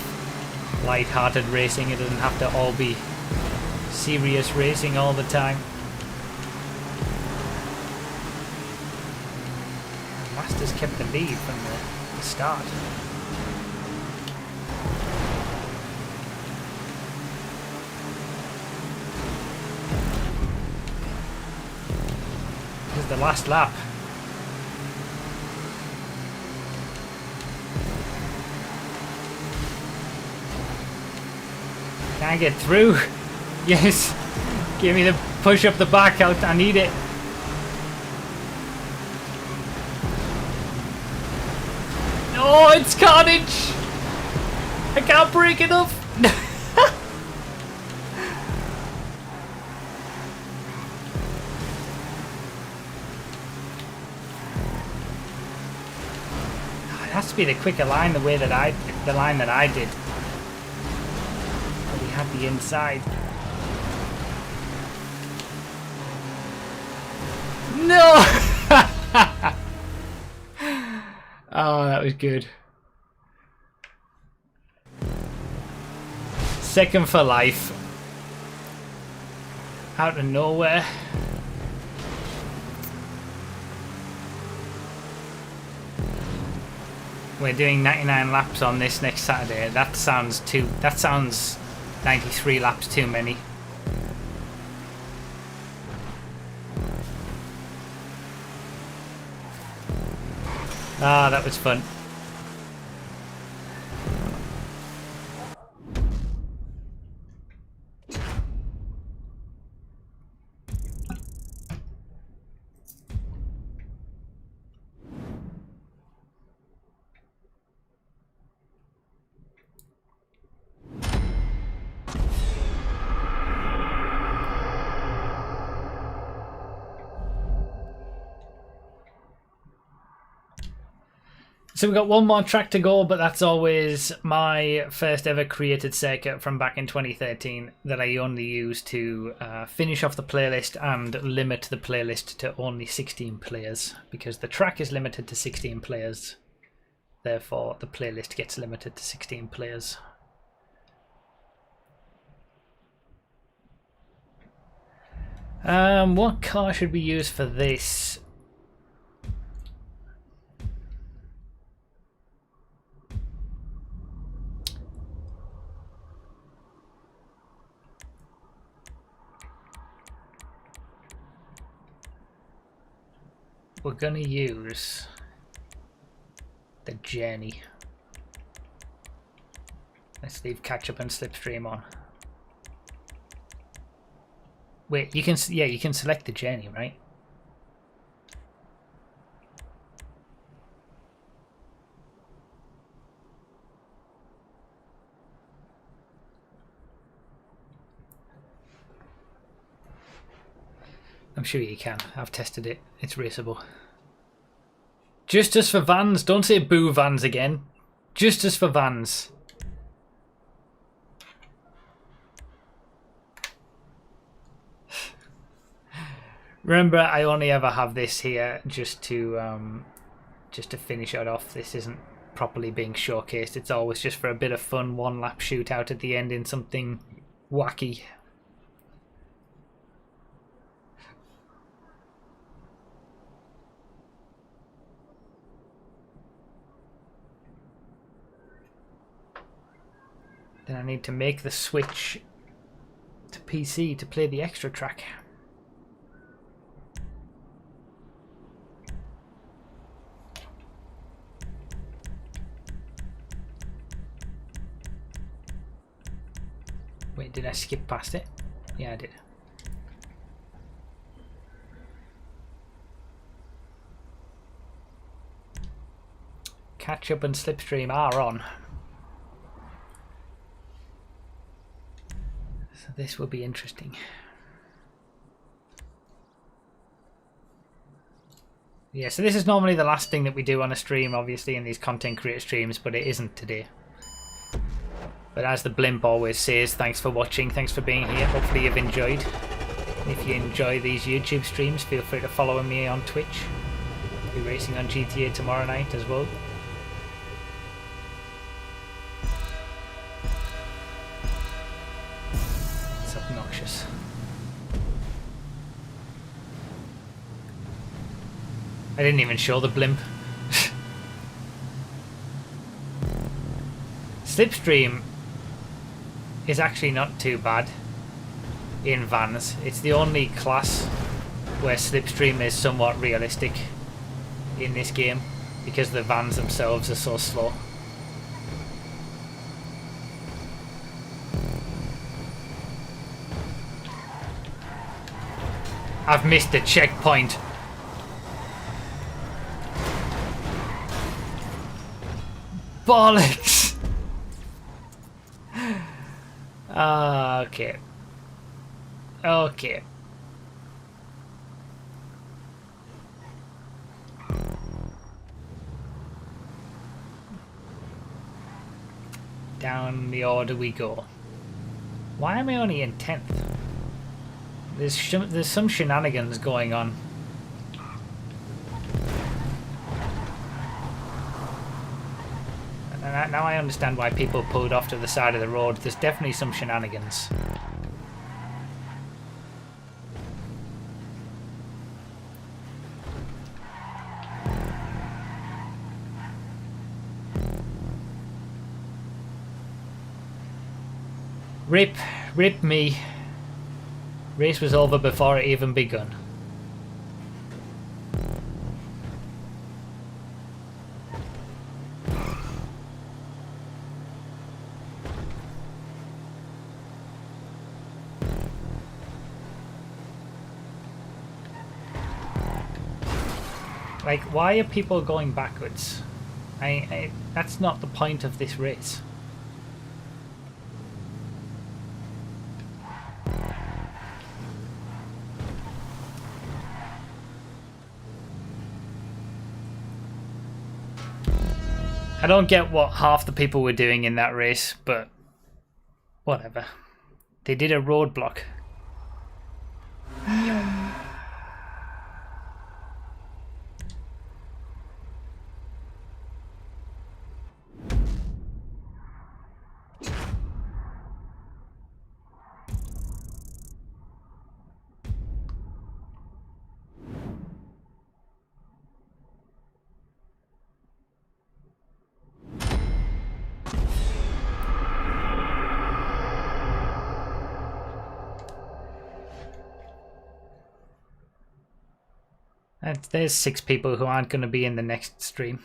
light-hearted racing. It doesn't have to all be serious racing all the time. Masters kept the lead from the start. This is the last lap. Can I get through? Yes. Give me the push up the back out. I need it. Oh, it's carnage. I can't break it up. It has to be the quicker line, the line that I did. But he had the inside. No! Oh, that was good. Second for life. Out of nowhere. We're doing 99 laps on this next Saturday. That sounds 93 laps too many. Ah, that was fun. So we've got one more track to go, but that's always my first ever created circuit from back in 2013 that I only use to finish off the playlist and limit the playlist to only 16 players, because the track is limited to 16 players. Therefore, the playlist gets limited to 16 players. What car should we use for this? We're gonna use the Journey. Let's leave catch up and slipstream on. Wait, you can select the Journey, right? I'm sure you can. I've tested it. It's raceable. Justice for Vans. Don't say boo Vans again. Justice for Vans. Remember, I only ever have this here just to finish it off. This isn't properly being showcased. It's always just for a bit of fun, one lap shootout at the end in something wacky. Then I need to make the switch to PC to play the extra track. Wait, did I skip past it? Yeah, I did. Catch up and slipstream are on. So this will be interesting. Yeah, so this is normally the last thing that we do on a stream, obviously, in these content creator streams, but it isn't today. But as the blimp always says, thanks for watching, thanks for being here. Hopefully you've enjoyed. If you enjoy these YouTube streams, feel free to follow me on Twitch. I'll be racing on GTA tomorrow night as well. It's obnoxious. I didn't even show the blimp. Slipstream is actually not too bad in vans. It's the only class where slipstream is somewhat realistic in this game because the vans themselves are so slow. I've missed a checkpoint. Bollocks! Okay. Okay. Down the order we go. Why am I only in 10th? There's some shenanigans going on. And now I understand why people pulled off to the side of the road. There's definitely some shenanigans. Rip me. Race was over before it even begun. Like, why are people going backwards? That's not the point of this race. I don't get what half the people were doing in that race, but whatever. They did a roadblock. There's 6 people who aren't going to be in the next stream.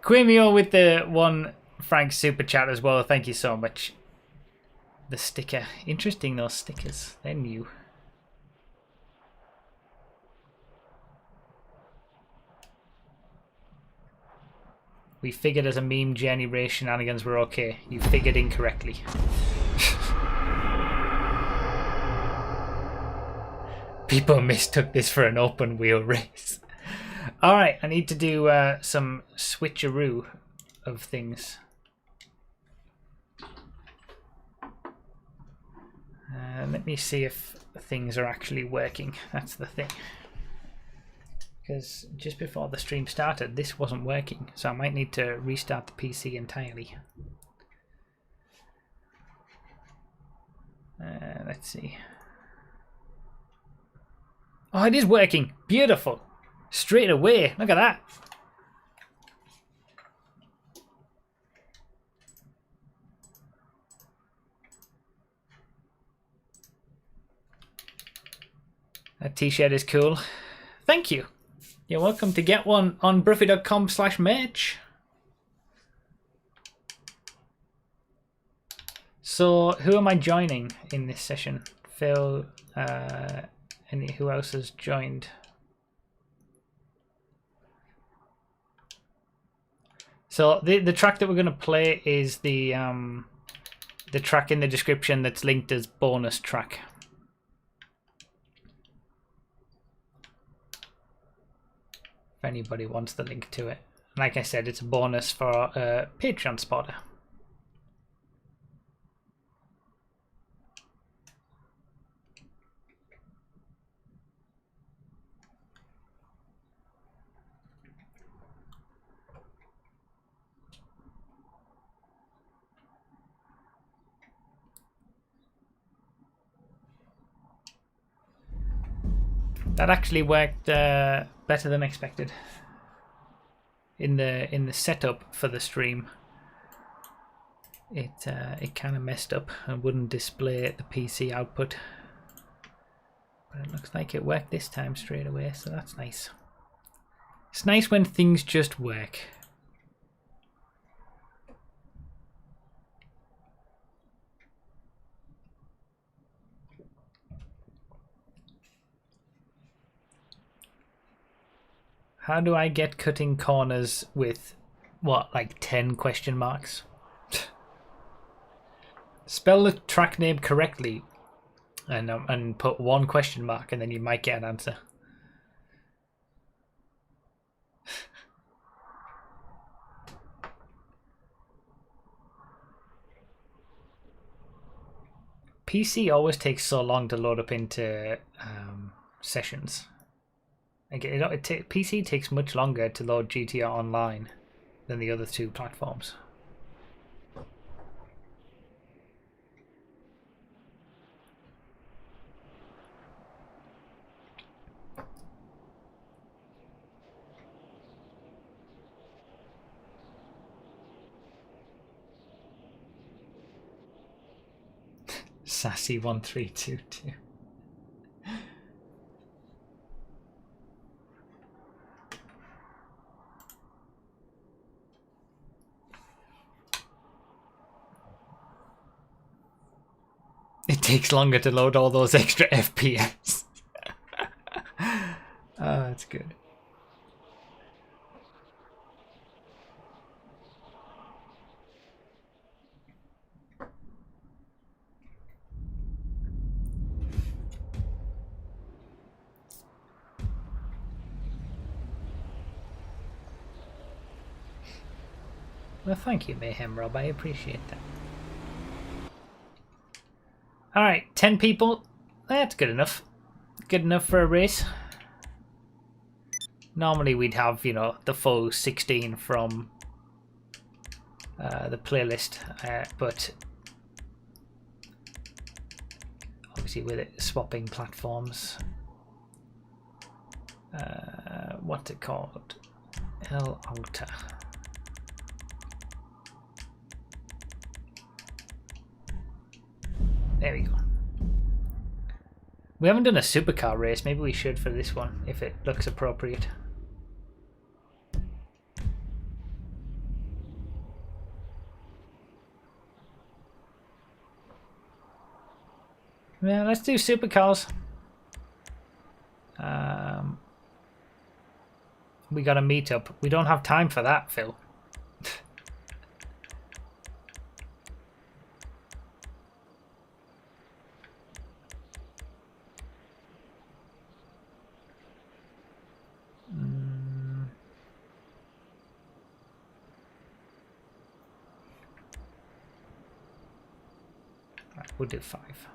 Quimio with the 1 Frank super chat as well. Thank you so much. The sticker. Interesting, those stickers. They're new. We figured as a meme Jenny race shenanigans were okay. You figured incorrectly. People mistook this for an open wheel race. Alright, I need to do some switcheroo of things. Let me see if things are actually working. That's the thing. Because just before the stream started, this wasn't working. So I might need to restart the PC entirely. Let's see. Oh, it is working. Beautiful. Straight away. Look at that. That t-shirt is cool. Thank you. You're welcome to get one on bruffy.com/merch. So, who am I joining in this session? Phil, who else has joined? So the track that we're going to play is the track in the description that's linked as bonus track. If anybody wants the link to it. Like I said, it's a bonus for Patreon supporter. That actually worked better than expected. In the setup for the stream, it kind of messed up and wouldn't display the PC output. But it looks like it worked this time straight away, so that's nice. It's nice when things just work. How do I get cutting corners with, what, like 10 question marks? Spell the track name correctly and put 1 question mark and then you might get an answer. PC always takes so long to load up into sessions. PC takes much longer to load GTA Online than the other 2 platforms. Sassy 1322. It takes longer to load all those extra FPS. Oh, that's good. Well, thank you, Mayhem Rob. I appreciate that. Alright, 10 people. That's good enough. Good enough for a race. Normally we'd have, you know, the full 16 from the playlist, but obviously with it swapping platforms. What's it called? El Alta. There we go. We haven't done a supercar race. Maybe we should for this one, if it looks appropriate. Yeah, let's do supercars. We got a meetup. We don't have time for that, Phil. Right, we'll do 5.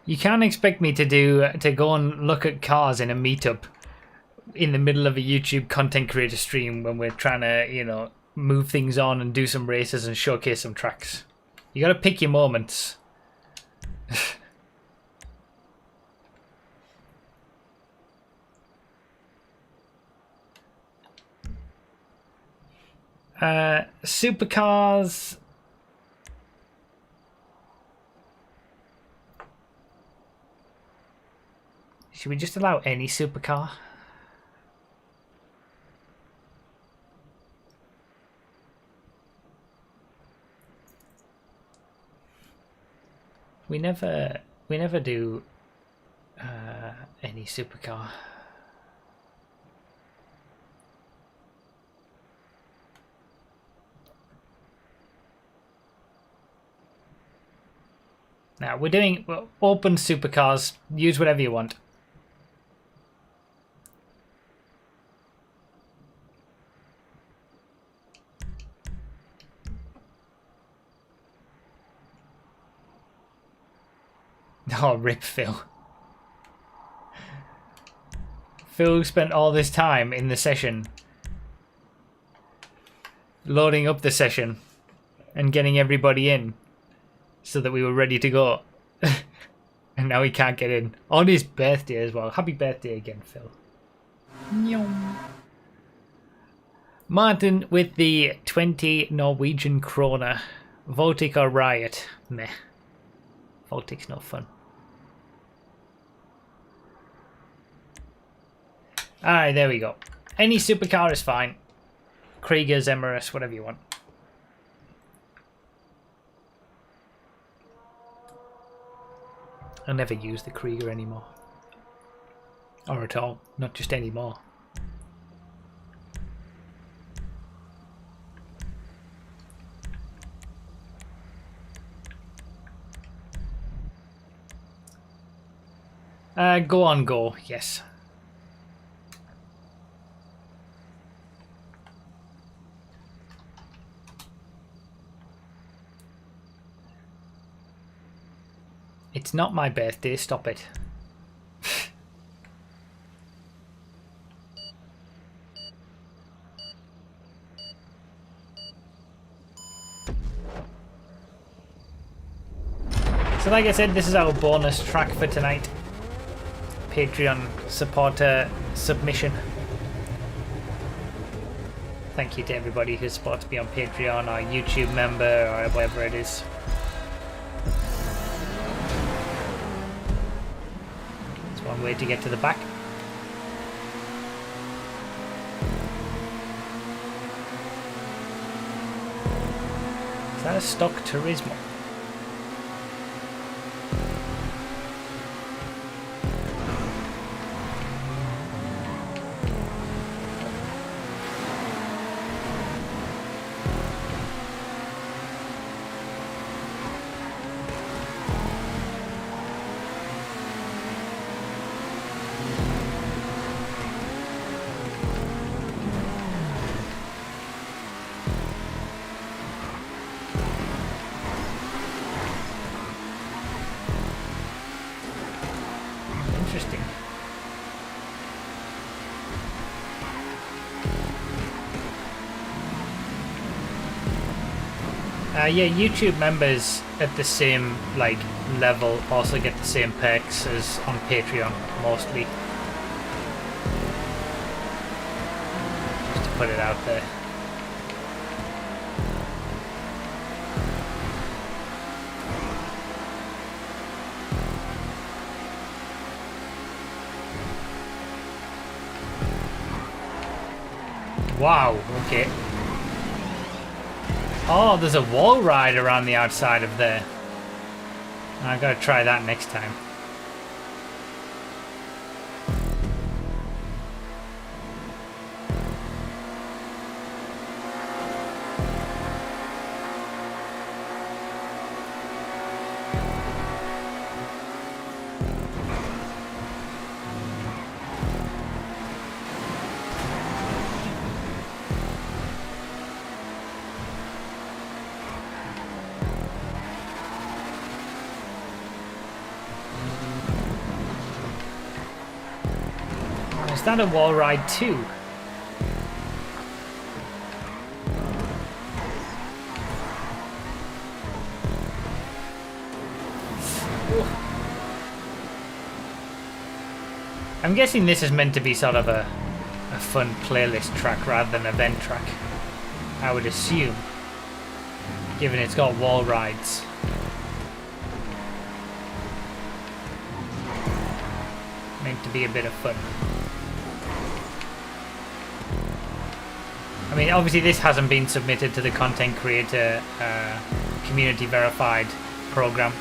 You can't expect me to go and look at cars in a meetup in the middle of a YouTube content creator stream when we're trying to, you know, move things on and do some races and showcase some tracks. You gotta pick your moments. Supercars. Should we just allow any supercar? We never do any supercar. Now we're doing open supercars. Use whatever you want. Oh, rip Phil. Phil spent all this time in the session loading up the session and getting everybody in so that we were ready to go. And now he can't get in. On his birthday as well. Happy birthday again, Phil. Martin with the 20 Norwegian kroner. Voltic or Riot? Meh. Voltic's no fun. Alright, there we go. Any supercar is fine. Krieger's, Emirates, whatever you want. I never use the Krieger anymore. Or at all. Not just anymore. Go on, go. Yes. It's not my birthday, stop it. So like I said, this is our bonus track for tonight. Patreon supporter submission. Thank you to everybody who supports me on Patreon or YouTube member or whatever it is. It's one way to get to the back. Is that a stock Turismo? Yeah, YouTube members at the same level also get the same perks as on Patreon, mostly. Just to put it out there. Wow, okay. Oh, there's a wall ride around the outside of there. I've got to try that next time. Is that a wall ride too? I'm guessing this is meant to be sort of a fun playlist track rather than event track. I would assume, given it's got wall rides. Meant to be a bit of fun. I mean, obviously this hasn't been submitted to the content creator community verified program.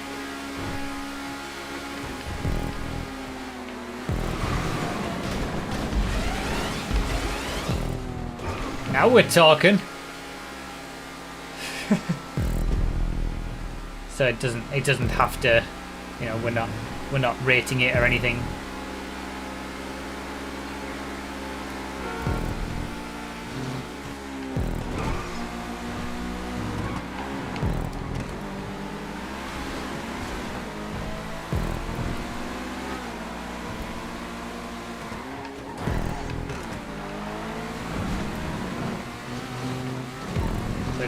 Now we're talking. So it doesn't have to, you know, we're not rating it or anything.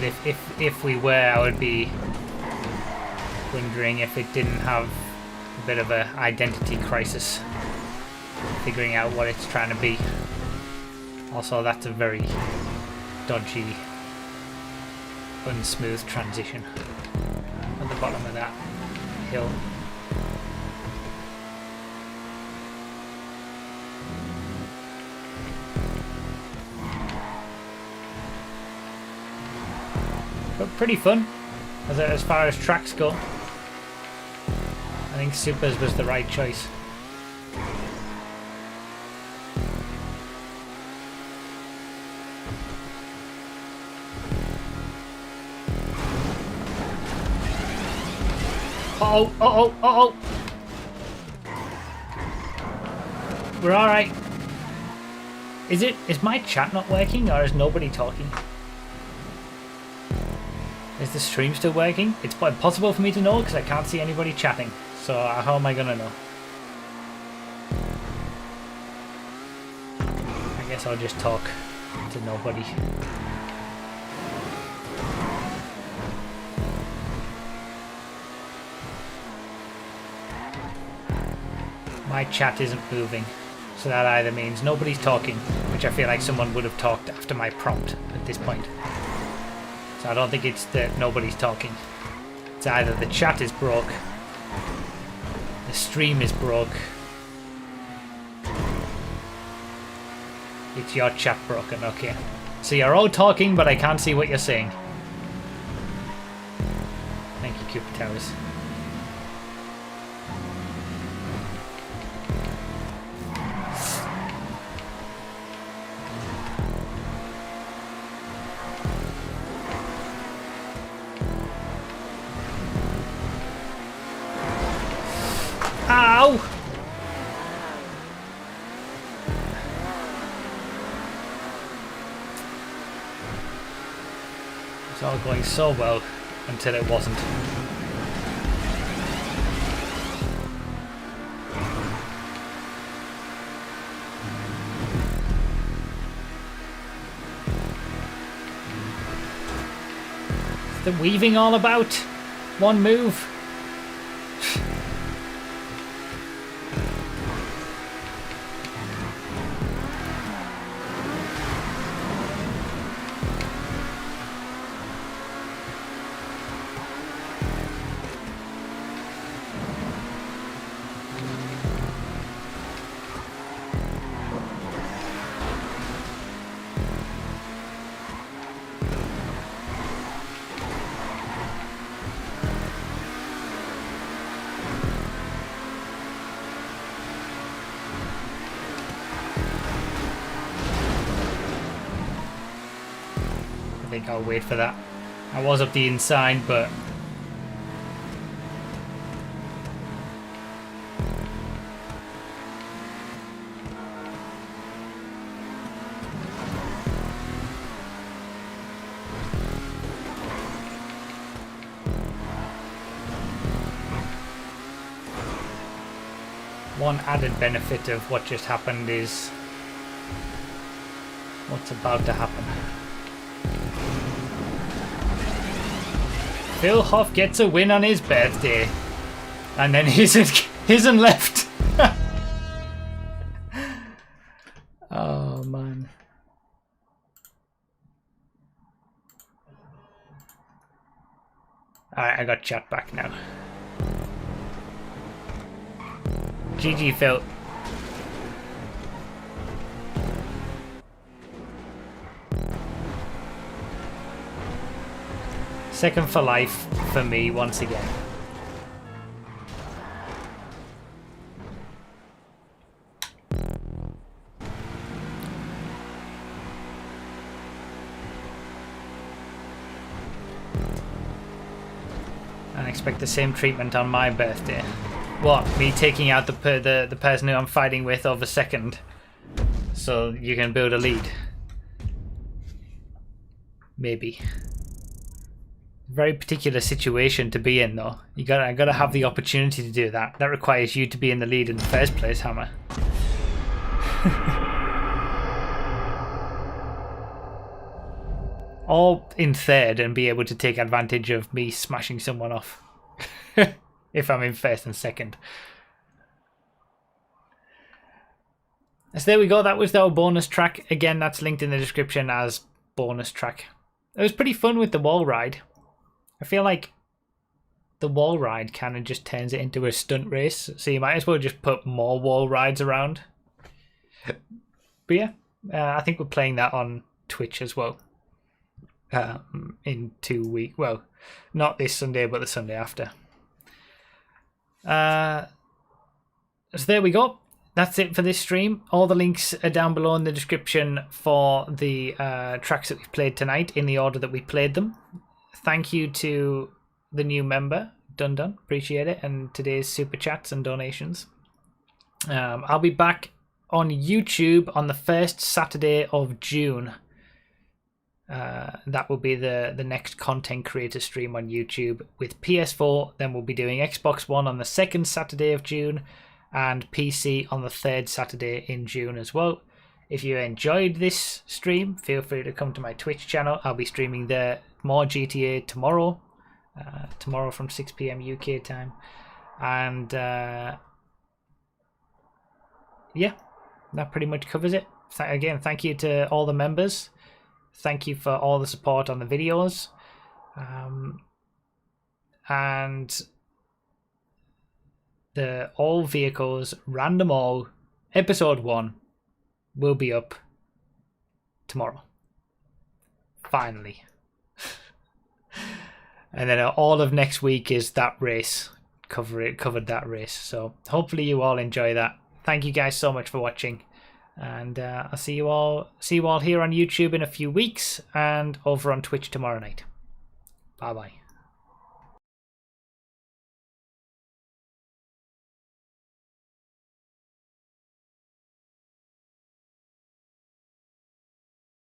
if we were, I would be wondering if it didn't have a bit of a identity crisis, figuring out what it's trying to be. Also, that's a very dodgy, unsmooth transition at the bottom of that hill. But pretty fun as far as tracks go. I think Supers was the right choice. Uh-oh, uh-oh, uh-oh! We're alright. Is my chat not working, or is nobody talking? Is the stream still working? It's impossible for me to know because I can't see anybody chatting. So how am I gonna know? I guess I'll just talk to nobody. My chat isn't moving, so that either means nobody's talking, which I feel like someone would have talked after my prompt at this point. So I don't think it's that nobody's talking. It's either the chat is broke, the stream is broke, it's your chat broken, okay. So you're all talking, but I can't see what you're saying. Thank you, Cooper Towers. Ow! It's all going so well until it wasn't. What's the weaving all about? One move. I think I'll wait for that. I was up the inside, but one added benefit of what just happened is what's about to happen. Phil Hoff gets a win on his birthday, and then isn't left. Oh man. Alright, I got chat back now. GG Phil. Second for life for me once again. And expect the same treatment on my birthday. What? Me taking out the person who I'm fighting with over second, so you can build a lead? Maybe. Very particular situation to be in, though. I gotta have the opportunity to do that. That requires you to be in the lead in the first place, Hammer. or in third and be able to take advantage of me smashing someone off if I'm in first and second. So there we go. That was our bonus track. Again, that's linked in the description as bonus track. It was pretty fun with the wall ride. I feel like the wall ride kind of just turns it into a stunt race, so you might as well just put more wall rides around. But yeah, I think we're playing that on Twitch as well in 2 weeks. Well, not this Sunday, but the Sunday after. So there we go. That's it for this stream. All the links are down below in the description for the tracks that we played tonight in the order that we played them. Thank you to the new member, Dun. Appreciate it. And today's super chats and donations. I'll be back on YouTube on the first Saturday of June. That will be the next content creator stream on YouTube with PS4. Then we'll be doing Xbox One on the second Saturday of June and PC on the third Saturday in June as well. If you enjoyed this stream, feel free to come to my Twitch channel. I'll be streaming there more GTA tomorrow. Tomorrow from 6 PM UK time. And yeah, that pretty much covers it. Again, thank you to all the members. Thank you for all the support on the videos. And the All Vehicles Random All Episode 1 will be up tomorrow. Finally. And then all of next week is that race. Covered that race. So hopefully you all enjoy that. Thank you guys so much for watching. And I'll see you all here on YouTube in a few weeks and over on Twitch tomorrow night. Bye bye.